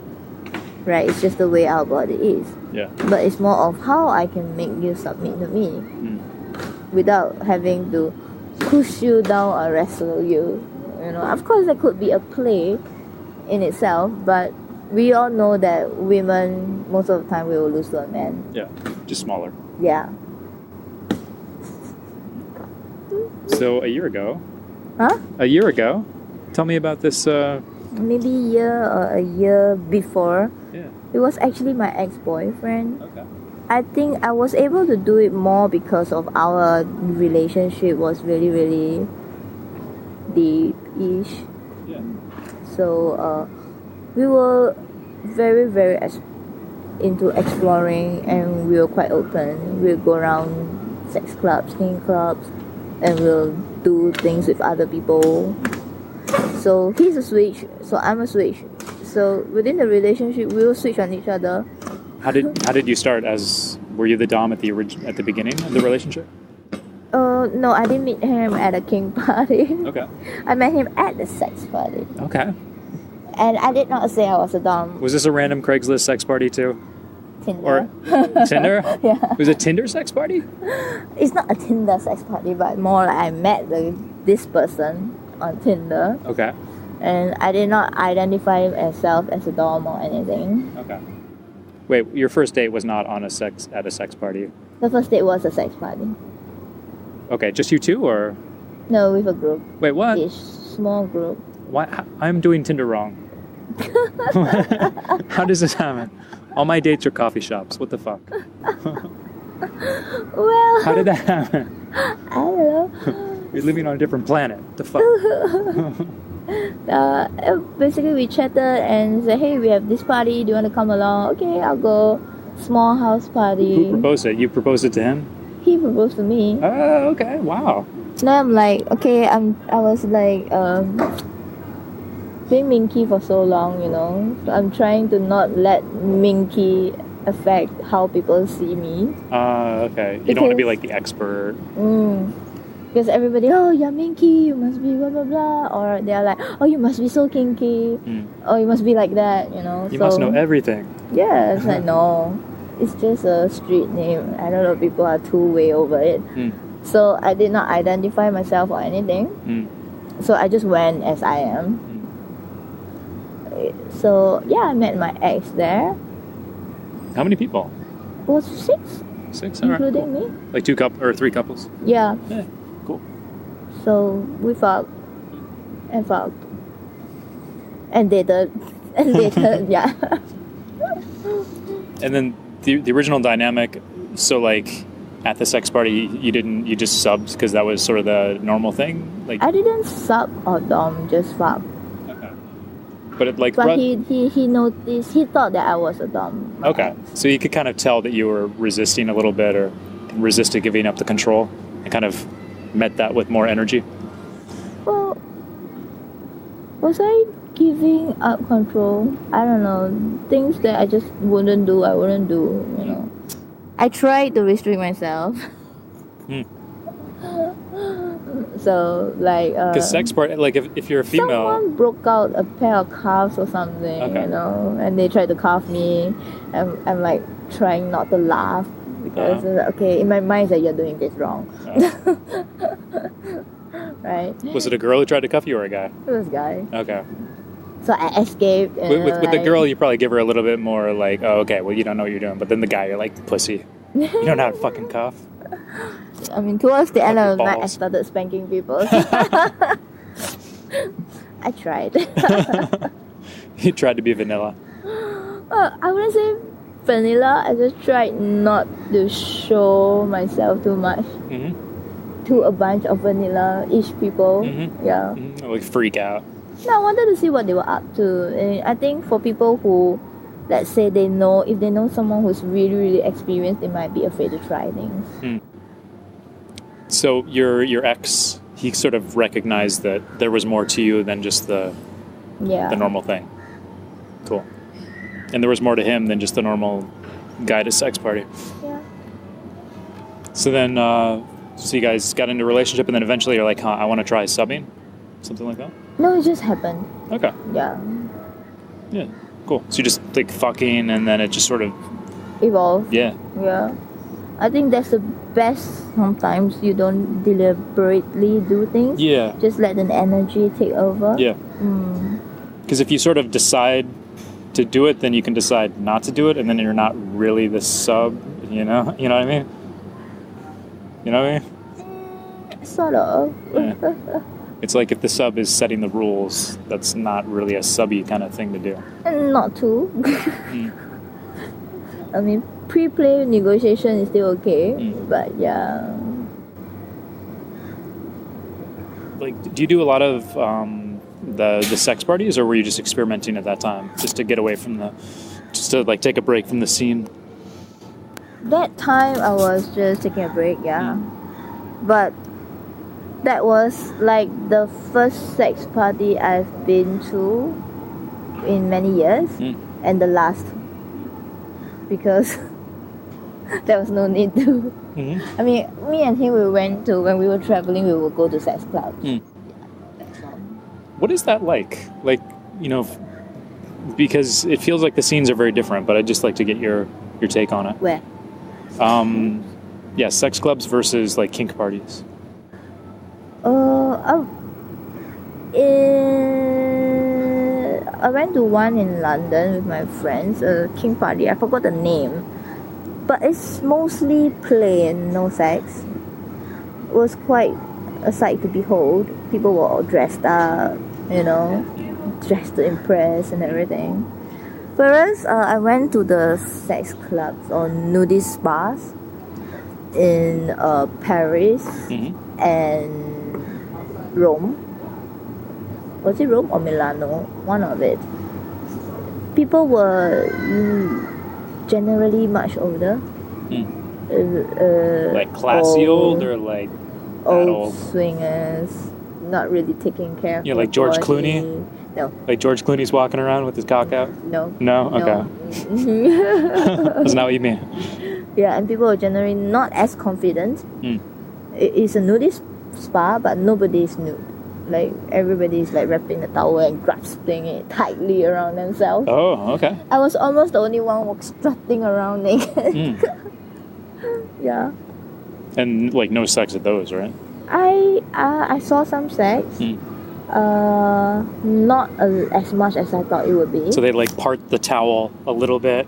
Right? It's just the way our body is. Yeah. But it's more of how I can make you submit to me without having to push you down or wrestle you. Of course, there could be a play in itself, but we all know that women, most of the time, will lose to a man. Yeah. Just smaller. Yeah. So a year ago. Huh? A year ago. Tell me about this. Maybe a year or a year before. Yeah. It was actually my ex-boyfriend. Okay. I think I was able to do it more because of our relationship was really, really deep-ish. Yeah. So we were very, very into exploring, and we were quite open. We'll go around sex clubs, kink clubs, and we'll do things with other people. So he's a switch, so I'm a switch. So within the relationship, we will switch on each other. How did you start? Were you the dom at the beginning of the relationship? No, I didn't meet him at a kink party. Okay. I met him at the sex party. Okay. And I did not say I was a dom. Was this a random Craigslist sex party too? Tinder. Or Tinder? Yeah. Was it a Tinder sex party? It's not a Tinder sex party, but more like I met this person on Tinder. Okay. And I did not identify myself as a dom or anything. Okay. Wait, your first date was not at a sex party? The first date was a sex party. Okay, just you two, or? No, with a group. Wait, what? A small group. Why? I'm doing Tinder wrong. How does this happen? All my dates are coffee shops. What the fuck? Well... How did that happen? I don't know. You're living on a different planet. What the fuck? Basically, we chatted and said, hey, we have this party. Do you want to come along? Okay, I'll go. Small house party. Who proposed it? You proposed it to him? He proposed to me. Oh, okay. Wow. Now I'm like, okay, I was like being minky for so long, you know. So I'm trying to not let minky affect how people see me. Okay. You don't want to be like the expert. Because everybody, oh, you're minky, you must be blah blah blah, or they're like, oh, you must be so kinky, or you must be like that, you know. You must know everything. Yeah, it's like no, it's just a street name. I don't know, people are too way over it. So I did not identify myself or anything. So I just went as I am. So yeah, I met my ex there. How many people? It was 6. 6, including me. Like 2 couples or 3 couples? Yeah. Yeah, cool. So we fucked and dated and dated. Yeah. And then the original dynamic. So like at the sex party, you just subbed because that was sort of the normal thing. Like I didn't sub or dom, just fuck. Okay. But it like. But he noticed. He thought that I was a dom. Okay. So you could kind of tell that you were resisting a little bit, or resisted giving up the control, and kind of met that with more energy. Well, was I giving up control? I don't know. Things that I just wouldn't do, I wouldn't do. You know. I tried to restrict myself. So like because sex party, like if you're a female, someone broke out a pair of calves or something, you know, and they tried to cuff me. I'm like trying not to laugh because okay, in my mind is that you're doing this wrong. Right? Was it a girl who tried to cuff you or a guy? It was a guy. Okay. So I escaped. And with the girl, you probably give her a little bit more like, oh, okay, well, you don't know what you're doing. But then the guy, you're like, pussy. You don't know how to fucking cuff. I mean, towards the end of the night, I started spanking people. I tried. You tried to be vanilla. I wouldn't say vanilla. I just tried not to show myself too much to a bunch of vanilla-ish people. Yeah. Like freak out. No, I wanted to see what they were up to. And I think for people who, let's say if they know someone who's really, really experienced, they might be afraid to try things. So your ex, he sort of recognized that there was more to you than just the normal thing. Cool. And there was more to him than just the normal guy at a sex party. Yeah. So then, so you guys got into a relationship, and then eventually you're like, I want to try subbing? Something like that? No, it just happened. Okay. Yeah. Yeah. Cool. So you just like fucking, and then it just sort of evolved. Yeah. Yeah. I think that's the best. Sometimes you don't deliberately do things. Yeah. Just let an energy take over. Yeah. Because if you sort of decide to do it, then you can decide not to do it, and then you're not really the sub. You know. You know what I mean? You know what I mean? Sort of. Yeah. It's like if the sub is setting the rules, that's not really a subby kind of thing to do. Not too. I mean, pre-play negotiation is still okay, but yeah. Like, do you do a lot of the sex parties, or were you just experimenting at that time, just to get away from just to like take a break from the scene? That time I was just taking a break, but that was like the first sex party I've been to in many years, and the last, because there was no need to. I mean, me and him, when we were traveling, we would go to sex clubs. Yeah, that's all. What is that like? Like, you know, because it feels like the scenes are very different, but I'd just like to get your take on it. Where? Yeah, sex clubs versus like kink parties. I went to one in London with my friends, a kink party. I forgot the name, but it's mostly plain, no sex. It was quite a sight to behold. People were all dressed up, you know, dressed to impress and everything. Whereas I went to the sex clubs or nudist bars in Paris and Rome. Was it Rome or Milano? One of it. People were generally much older. Like classy old, or like old swingers, not really taking care of Yeah, their like George body. Clooney? No. Like George Clooney's walking around with his cock out? No. No? Okay. That's not what you mean. Yeah, and people are generally not as confident. It's a nudist spa, but nobody is nude. Like, everybody is like wrapping the towel and grasping it tightly around themselves. Oh, okay. I was almost the only one who strutting around naked. Yeah. And like no sex at those, right? I saw some sex. Not as much as I thought it would be. So they like part the towel a little bit.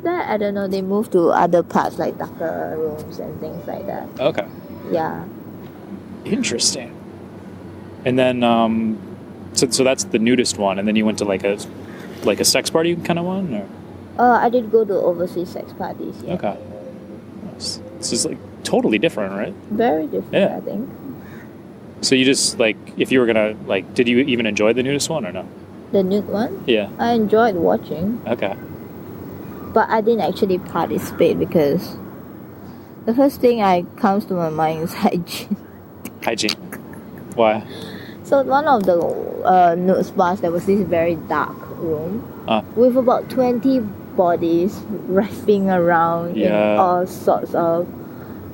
That, I don't know, they moved to other parts like darker rooms and things like that. Okay. Yeah. Interesting. And then, so that's the nudist one, and then you went to like a sex party kind of one, or? I did go to overseas sex parties. Yeah. Okay. This is like totally different, right? Very different, Yeah. I think. So you just like, if you were gonna like, did you even enjoy the nudist one or no? The nude one? Yeah. I enjoyed watching. Okay. But I didn't actually participate because the first thing that comes to my mind is hygiene. Hygiene. Why? So one of the nude spas, there was this very dark room with about 20 bodies wrapping around in all sorts of...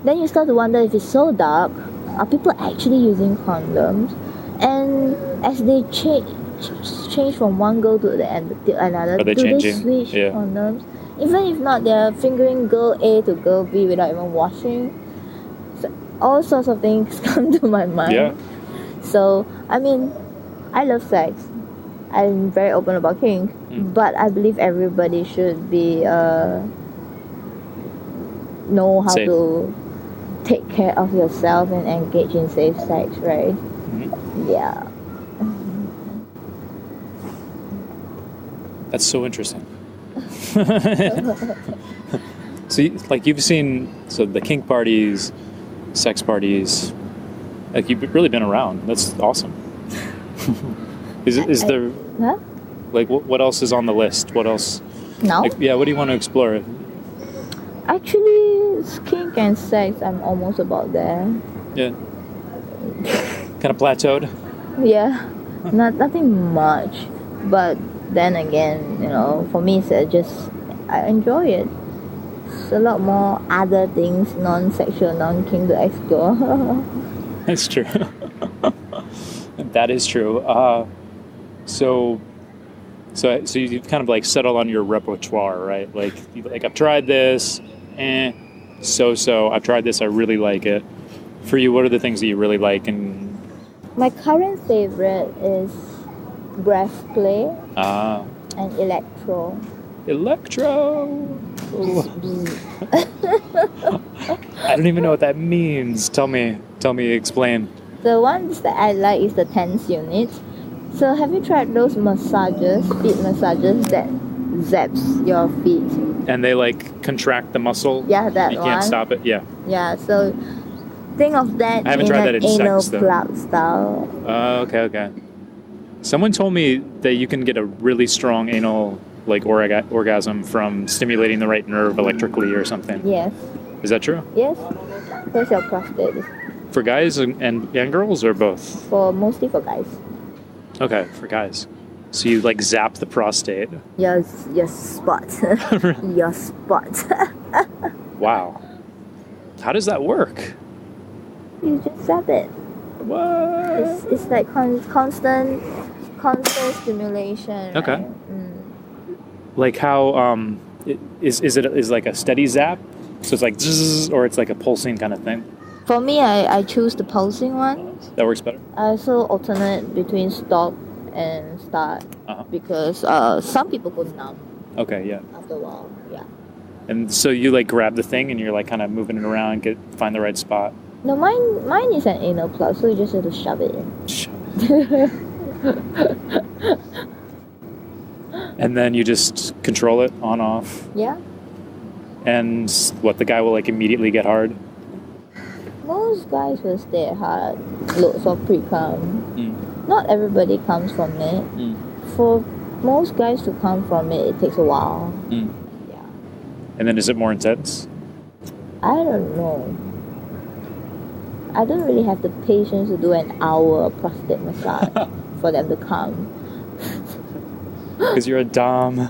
Then you start to wonder, if it's so dark, are people actually using condoms? And as they change from one girl to another, do they switch condoms? Even if not, they're fingering girl A to girl B without even washing. So all sorts of things come to my mind. Yeah. So, I mean, I love sex. I'm very open about kink, but I believe everybody should be know how to take care of yourself and engage in safe sex, right? Yeah. That's so interesting. So, like, you've seen the kink parties, sex parties. Like, you've really been around. That's awesome. Is there? Huh? Like, what else is on the list? What else? No. Like, yeah. What do you want to explore? Actually, kink and sex, I'm almost about there. Yeah. Kind of plateaued. Yeah. Nothing much, but then again, you know, for me, it's I enjoy it. It's a lot more other things, non-sexual, non-kink to explore. That's true. That is true. So you kind of like settle on your repertoire, right? Like I've tried this, so I've tried this, I really like it. For you, what are the things that you really like? And my current favorite is breath play and electro. Electro. I don't even know what that means. Tell me, explain. The ones that I like is the tense unit. So have you tried those massages, feet massages that zaps your feet? And they like contract the muscle? Yeah, that you one. You can't stop it? Yeah. Yeah, so think of that I haven't in tried an that in anal sex, though. plug style. Okay. Someone told me that you can get a really strong anal orgasm from stimulating the right nerve electrically or something. Yes. Is that true? Yes. Because your prostate is for guys and girls, or both? Mostly for guys. Okay, for guys. So you like zap the prostate. Your spot. Your spot. Wow. How does that work? You just zap it. What? It's like constant stimulation. Okay. Right? Like how is it like a steady zap? So it's like zzz, or it's like a pulsing kind of thing? For me, I choose the pulsing one. That works better. I also alternate between stop and start because some people go numb. Okay, yeah. After a while, yeah. And so you like grab the thing and you're like kind of moving it around, find the right spot. No, mine is an anal plug, so you just have to shove it in. And then you just control it on off. Yeah. And what, the guy will like immediately get hard? Most guys will stay hard, loads of pre-cum. Not everybody comes from it. For most guys to come from it, it takes a while. Yeah. And then is it more intense? I don't know. I don't really have the patience to do an hour prostate massage for them to come. Because you're a dom.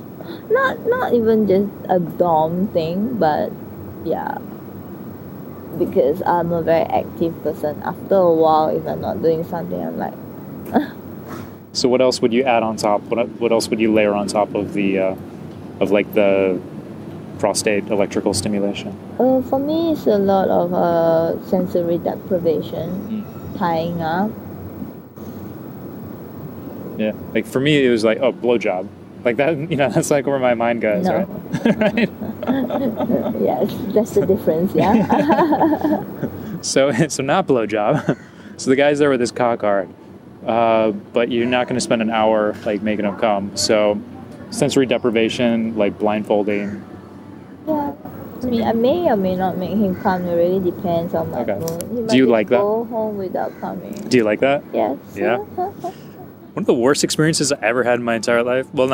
Not even just a dom thing, but yeah. Because I'm a very active person. After a while, if I'm not doing something, I'm like. So what else would you add on top? What else would you layer on top of the prostate electrical stimulation? For me, it's a lot of sensory deprivation, tying up. Yeah, like for me, it was like, oh, blowjob. Like that, that's like where my mind goes, No. right? Right? Yes, that's the difference, yeah. So not blowjob. So the guy's there with his cock hard, but you're not going to spend an hour like making him come. So sensory deprivation, like blindfolding. Yeah. I mean, I may or may not make him come. It really depends on my mood. He might Do you just like that? Go home without coming. Do you like that? Yes. Yeah. One of the worst experiences I ever had in my entire life. Well,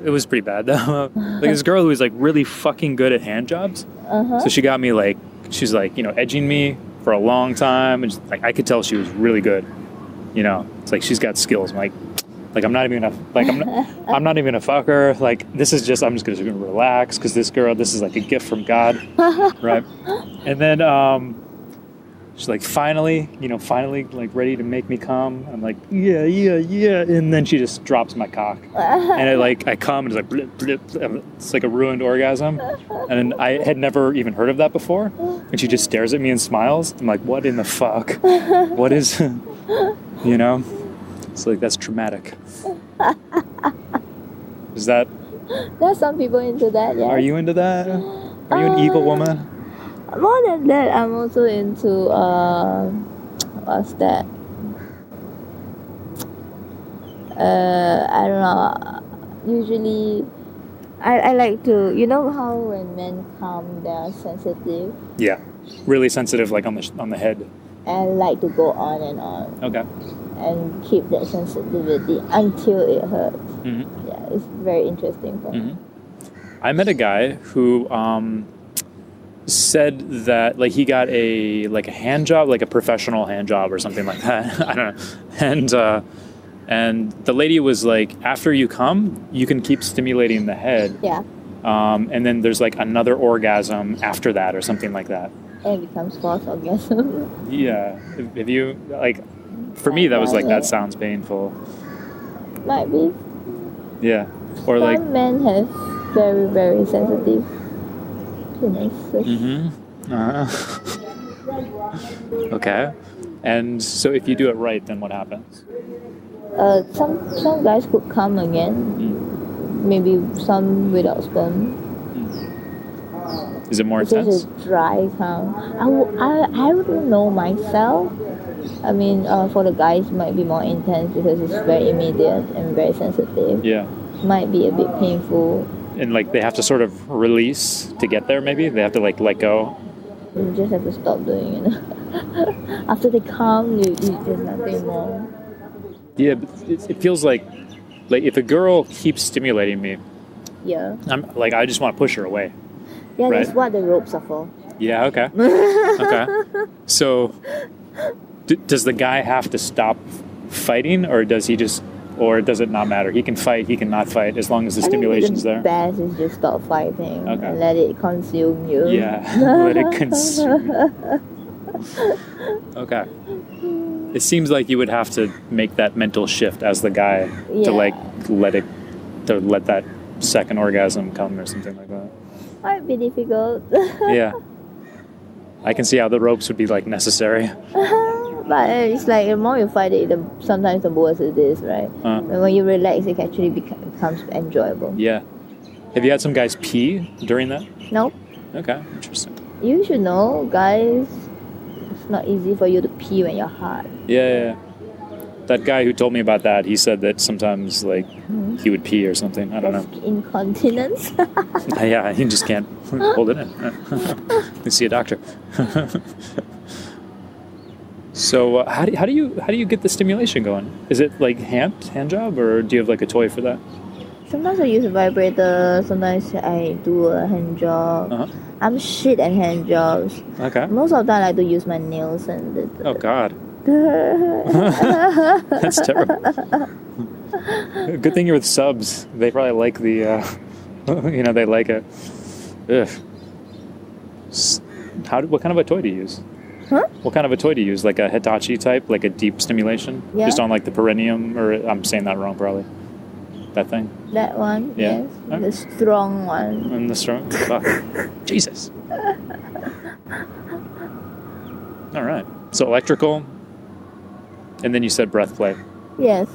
it was pretty bad though. Like this girl who was like really fucking good at hand jobs. So she got me like, she's like, edging me for a long time, and like I could tell she was really good. It's like she's got skills. I'm like I'm not even gonna fuck her. Like I'm just gonna relax because this is like a gift from God, right? And then she's like finally like ready to make me come. I'm like yeah, and then she just drops my cock, and I come and it's like blip, blip, blip. It's like a ruined orgasm, and I had never even heard of that before. And she just stares at me and smiles. I'm like, what in the fuck? What is, It's like that's traumatic. Is that? There's some people into that. Yeah. Are you into that? Are you an evil woman? More than that, I'm also into what's that? I don't know. Usually, I like to. You know how when men come, they are sensitive. Yeah, really sensitive, like on the head. I like to go on and on. Okay. And keep that sensitivity until it hurts. Mm-hmm. Yeah, it's very interesting for me. I met a guy who said that like he got a hand job, like a professional hand job or something like that. I don't know. And the lady was like, after you come, you can keep stimulating the head. Yeah. And then there's like another orgasm after that or something like that. And it becomes false orgasm. Yeah. If you like, for me that was like that sounds painful. Might be. Yeah. Or some like men have very, very sensitive penises. Okay. And so if you do it right, then what happens? Some guys could come again. Maybe some without sperm. Is it more it's intense? Just a dry come. I wouldn't know myself. I mean, for the guys, it might be more intense because it's very immediate and very sensitive. Yeah. Might be a bit painful. And like they have to sort of release to get there. Maybe they have to like let go. You just have to stop doing it. After they come, there's nothing more. Yeah, but it feels like if a girl keeps stimulating me, yeah, I'm like I just want to push her away. Yeah, right? That's what the ropes are for. Yeah. Okay. Okay. So, does the guy have to stop fighting, or does it not matter? He can fight, he can not fight, as long as the stimulation's there. The best is just stop fighting and let it consume you. Yeah, let it consume you. Okay. It seems like you would have to make that mental shift as the guy to let that second orgasm come or something like that. Might be difficult. Yeah. I can see how the ropes would be like necessary. But it's like the more you fight it, sometimes the worse it is, right? And when you relax, it actually becomes enjoyable. Yeah. Have you had some guys pee during that? No. Okay, interesting. You should know, guys, it's not easy for you to pee when you're hard. Yeah. That guy who told me about that, he said that sometimes like he would pee or something. I don't know. Incontinence. Yeah, he just can't hold it in. You see a doctor. So how do you get the stimulation going? Is it like hand job, or do you have like a toy for that? Sometimes I use a vibrator. Sometimes I do a hand job. I'm shit at hand jobs. Okay. Most of the time I like to use my nails and Oh God. That's terrible. Good thing you're with subs. They probably like the, they like it. Ugh. What kind of a toy do you use? Huh? What kind of a toy do you use? Like a Hitachi type, like a deep stimulation? Yeah. Just on like the perineum, or I'm saying that wrong probably. That thing? That one, Yeah. yes. Okay. The strong one. And the strong? Fuck. Jesus. All right. So electrical, and then you said breath play. Yes.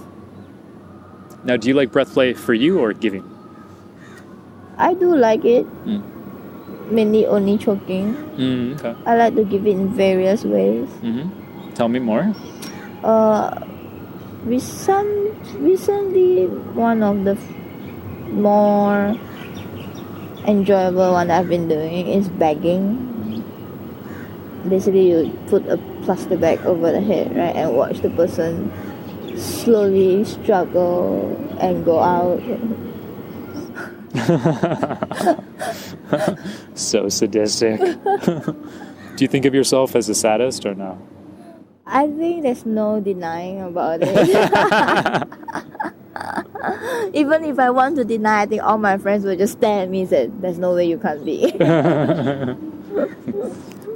Now, do you like breath play for you or giving? I do like it. Mm. Mainly only choking. Okay. I like to give it in various ways. Mm-hmm. Tell me more. Recently, one of the more enjoyable one I've been doing is bagging. Basically, you put a plastic bag over the head, right, and watch the person slowly struggle and go out. So sadistic. Do you think of yourself as a sadist or no? I think there's no denying about it. Even if I want to deny, I think all my friends will just stare at me and say, there's no way you can't be.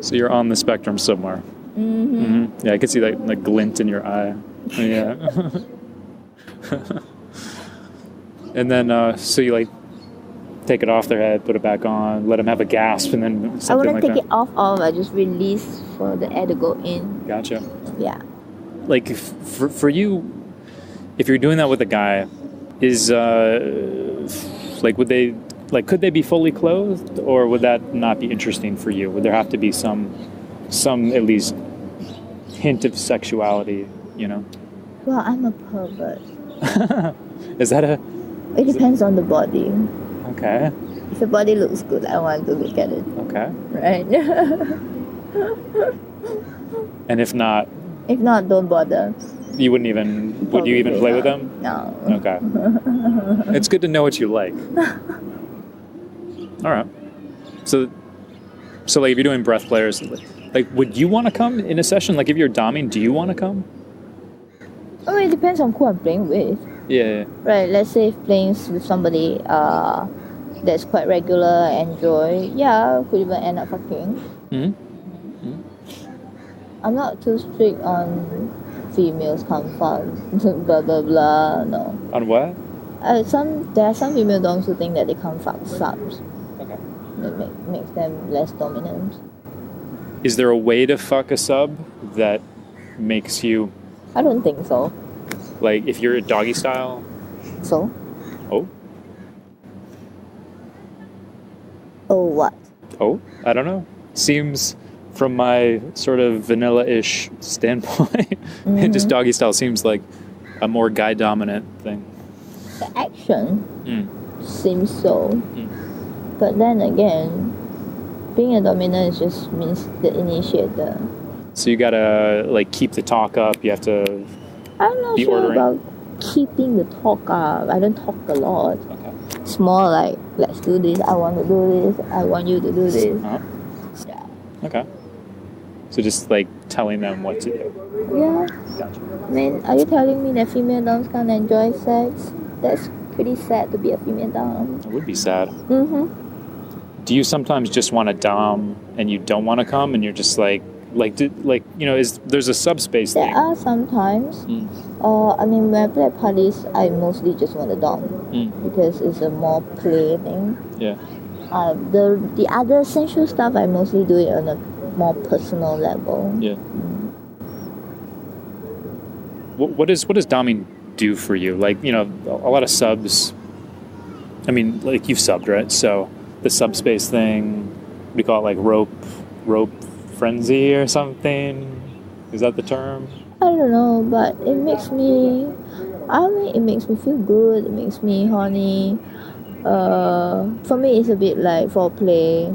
So you're on the spectrum somewhere. Mm-hmm. Mm-hmm. Yeah, I could see that like glint in your eye. Yeah. And then, so you like take it off their head, put it back on, let them have a gasp, and then something I wouldn't like take that. it off, I just release for the air to go in. Gotcha. Yeah. Like for you, if you're doing that with a guy, is like could they be fully clothed, or would that not be interesting for you? Would there have to be some at least hint of sexuality? Well, I'm a pervert. Is that a? It depends on the body. Okay. If the body looks good, I want to look at it. Okay. Right. And if not, don't bother. you wouldn't even. Would you even play with them? No. Okay. It's good to know what you like. All right. So like if you're doing breath players, like would you want to come in a session? Like if you're doming, do you want to come? I mean, it depends on who I'm playing with. Yeah. Right. Let's say if playing with somebody that's quite regular, enjoy. Yeah, could even end up fucking. Mm-hmm. I'm not too strict on females can't fuck, blah blah blah. No. On what? There are some female doms who think that they can't fuck subs. Okay. That makes them less dominant. Is there a way to fuck a sub that makes you I don't think so. like if you're a doggy style? So? Oh. Oh what? Oh, I don't know. Seems from my sort of vanilla-ish standpoint, just doggy style seems like a more guy dominant thing. The action seems so. But then again, being a dominant just means the initiator. So you gotta like keep the talk up. You have to. I'm not sure ordering. about keeping the talk up. I don't talk a lot. Okay. It's more like, let's do this, I want to do this, I want you to do this. Uh-huh. Yeah. Okay. So just like telling them what to do. Yeah. Gotcha. I mean, are you telling me that female doms can't enjoy sex? That's pretty sad to be a female dom. It would be sad. Mm-hmm. Do you sometimes just want to dom and you don't want to come and you're just there's a subspace There thing? are sometimes. I mean, when I play at parties, I mostly just want to dom because it's a more play thing. Yeah. The other sensual stuff, I mostly do it on a more personal level. Yeah. What does doming do for you? Like, a lot of subs. I mean, like you've subbed, right? So the subspace thing, we call it like rope frenzy or something. Is that the term? I don't know, but it makes me feel good. It makes me horny. For me, it's a bit like foreplay.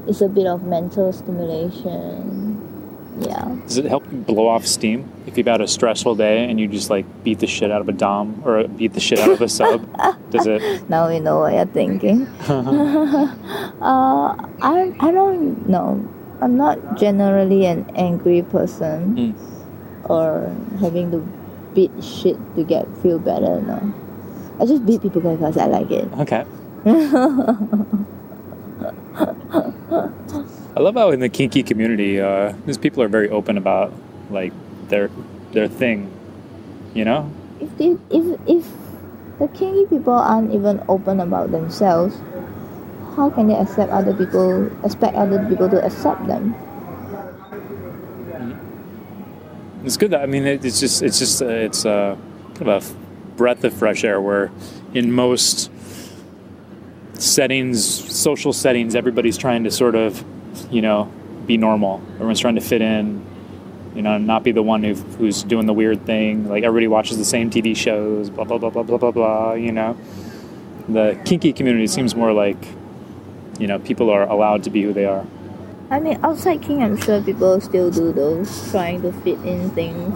It's a bit of mental stimulation. Yeah. Does it help you blow off steam if you've had a stressful day and you just like beat the shit out of a dom or beat the shit out of a sub? Does it? Now we know what you're thinking. I don't know. I'm not generally an angry person or having to beat shit to feel better. No, I just beat people because I like it. Okay. I love how in the kinky community, these people are very open about like their thing, you know. If the kinky people aren't even open about themselves, how can they expect other people to accept them? It's good that it's kind of a breath of fresh air where in most settings, social settings, everybody's trying to sort of, you know, be normal. Everyone's trying to fit in, you know, not be the one who's doing the weird thing. Like everybody watches the same TV shows, blah blah blah blah blah blah blah. You know, the kinky community seems more like, you know, people are allowed to be who they are. I mean, outside kink, I'm sure people still do those trying to fit in things.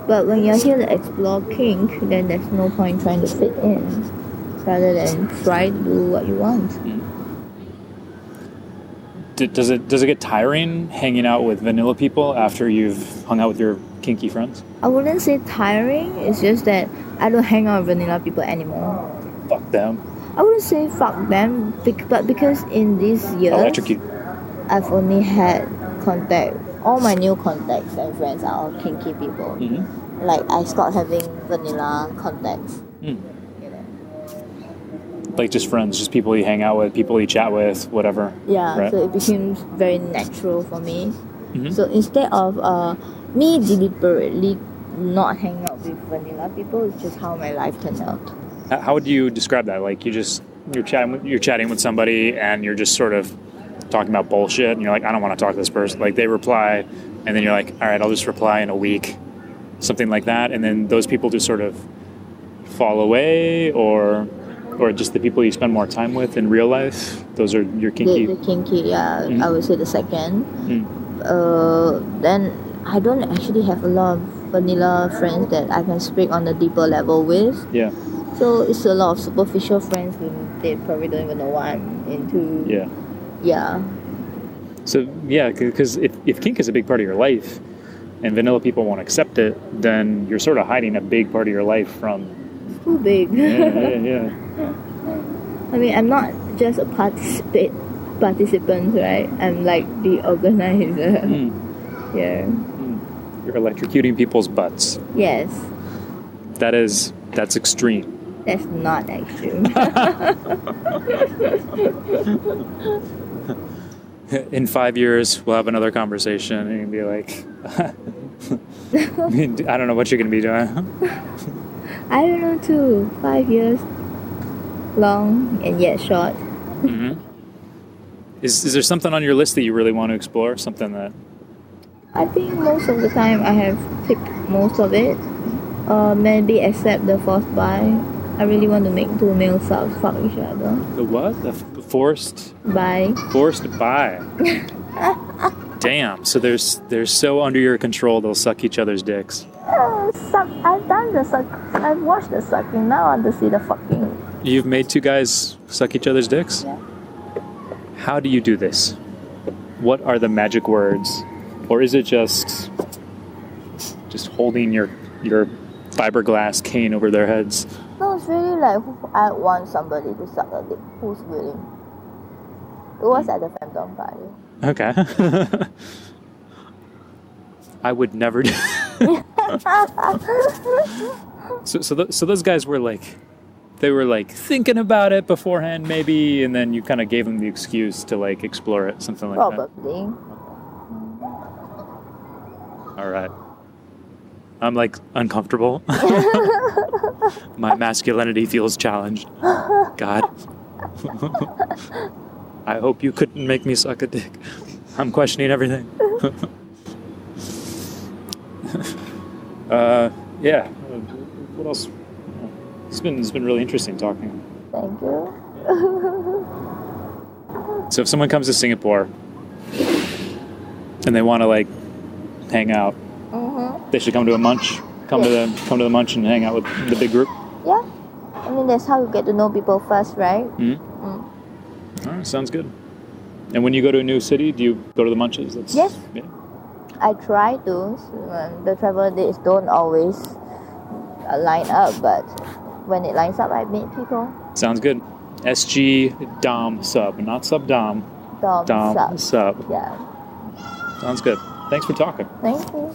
But when you're here to explore kink, then there's no point trying to fit in, rather than try to do what you want. Does it get tiring hanging out with vanilla people after you've hung out with your kinky friends? I wouldn't say tiring. It's just that I don't hang out with vanilla people anymore. Fuck them. I wouldn't say fuck them, but because in these years, Electrocute. I've only had contact. All my new contacts and friends are all kinky people. Mm-hmm. Like I stopped having vanilla contacts. You know. Like just friends, just people you hang out with, people you chat with, whatever. Yeah, right? So it became very natural for me. Mm-hmm. So instead of me deliberately not hanging out with vanilla people, it's just how my life turned out. How would you describe that? Like you're chatting with somebody and you're just sort of talking about bullshit and you're like, I don't want to talk to this person. Like they reply and then you're like, all right, I'll just reply in a week, something like that. And then those people just sort of fall away, or just the people you spend more time with in real life. Those are your kinky. The kinky, yeah. Mm-hmm. I would say the second. Then I don't actually have a lot of vanilla friends that I can speak on a deeper level with. Yeah. So it's a lot of superficial friends who they probably don't even know what I'm into. Yeah. Yeah. So, yeah, because if kink is a big part of your life and vanilla people won't accept it, then you're sort of hiding a big part of your life from... Too big. Yeah. I mean, I'm not just a participant, right? I'm like the organizer. Yeah. You're electrocuting people's butts. Yes. That's extreme. That's not extreme. In 5 years, we'll have another conversation and you'll be like, I don't know what you're going to be doing. I don't know too. 5 years, long and yet short. Mm-hmm. Is there something on your list that you really want to explore? Something that... I think most of the time I have ticked most of it. Maybe except the forced bi. I really want to make two male subs fuck each other. The what? The forced... Bi. Forced bi. Damn. So they're so under your control they'll suck each other's dicks. I've done the suck. I've watched the sucking. Now I want to see the fucking. You've made two guys suck each other's dicks? Yeah. How do you do this? What are the magic words? Or is it just holding your fiberglass cane over their heads? No, it's really like I want somebody to suck a dick. Who's willing? It was at the FemDom party. Okay. I would never do. So those guys were like, they were like thinking about it beforehand, maybe, and then you kind of gave them the excuse to like explore it, something like Probably. that. All right. I'm like uncomfortable. My masculinity feels challenged. God. I hope you couldn't make me suck a dick. I'm questioning everything. Yeah. What else? It's been really interesting talking. Thank you. So if someone comes to Singapore and they want to like hang out. Mm-hmm. They should come to a munch. Come to the munch and hang out with the big group. Yeah. I mean, that's how you get to know people first, right? Mm-hmm. All right, sounds good. And when you go to a new city, do you go to the munches? Yes. Yeah. I try to. The travel dates don't always line up, but when it lines up, I meet people. Sounds good. SG Dom Sub, not Sub Dom. Dom Sub. Yeah. Sounds good. Thanks for talking. Thank you.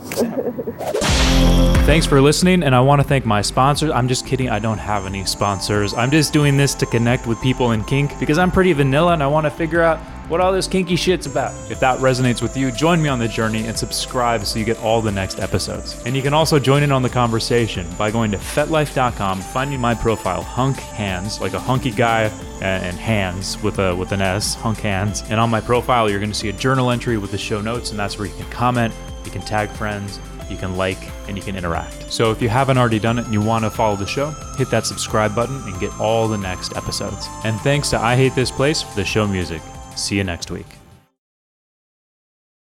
Thanks for listening, and I want to thank my sponsors. I'm just kidding, I don't have any sponsors. I'm just doing this to connect with people in kink because I'm pretty vanilla and I want to figure out what all this kinky shit's about. If that resonates with you, join me on the journey and subscribe so you get all the next episodes. And you can also join in on the conversation by going to fetlife.com, finding my profile, Hunk Hands, like a hunky guy and hands with an S, Hunk Hands. And on my profile, you're going to see a journal entry with the show notes, and that's where you can comment, you can tag friends, you can like, and you can interact. So if you haven't already done it and you want to follow the show, hit that subscribe button and get all the next episodes. And thanks to I Hate This Place for the show music. See you next week.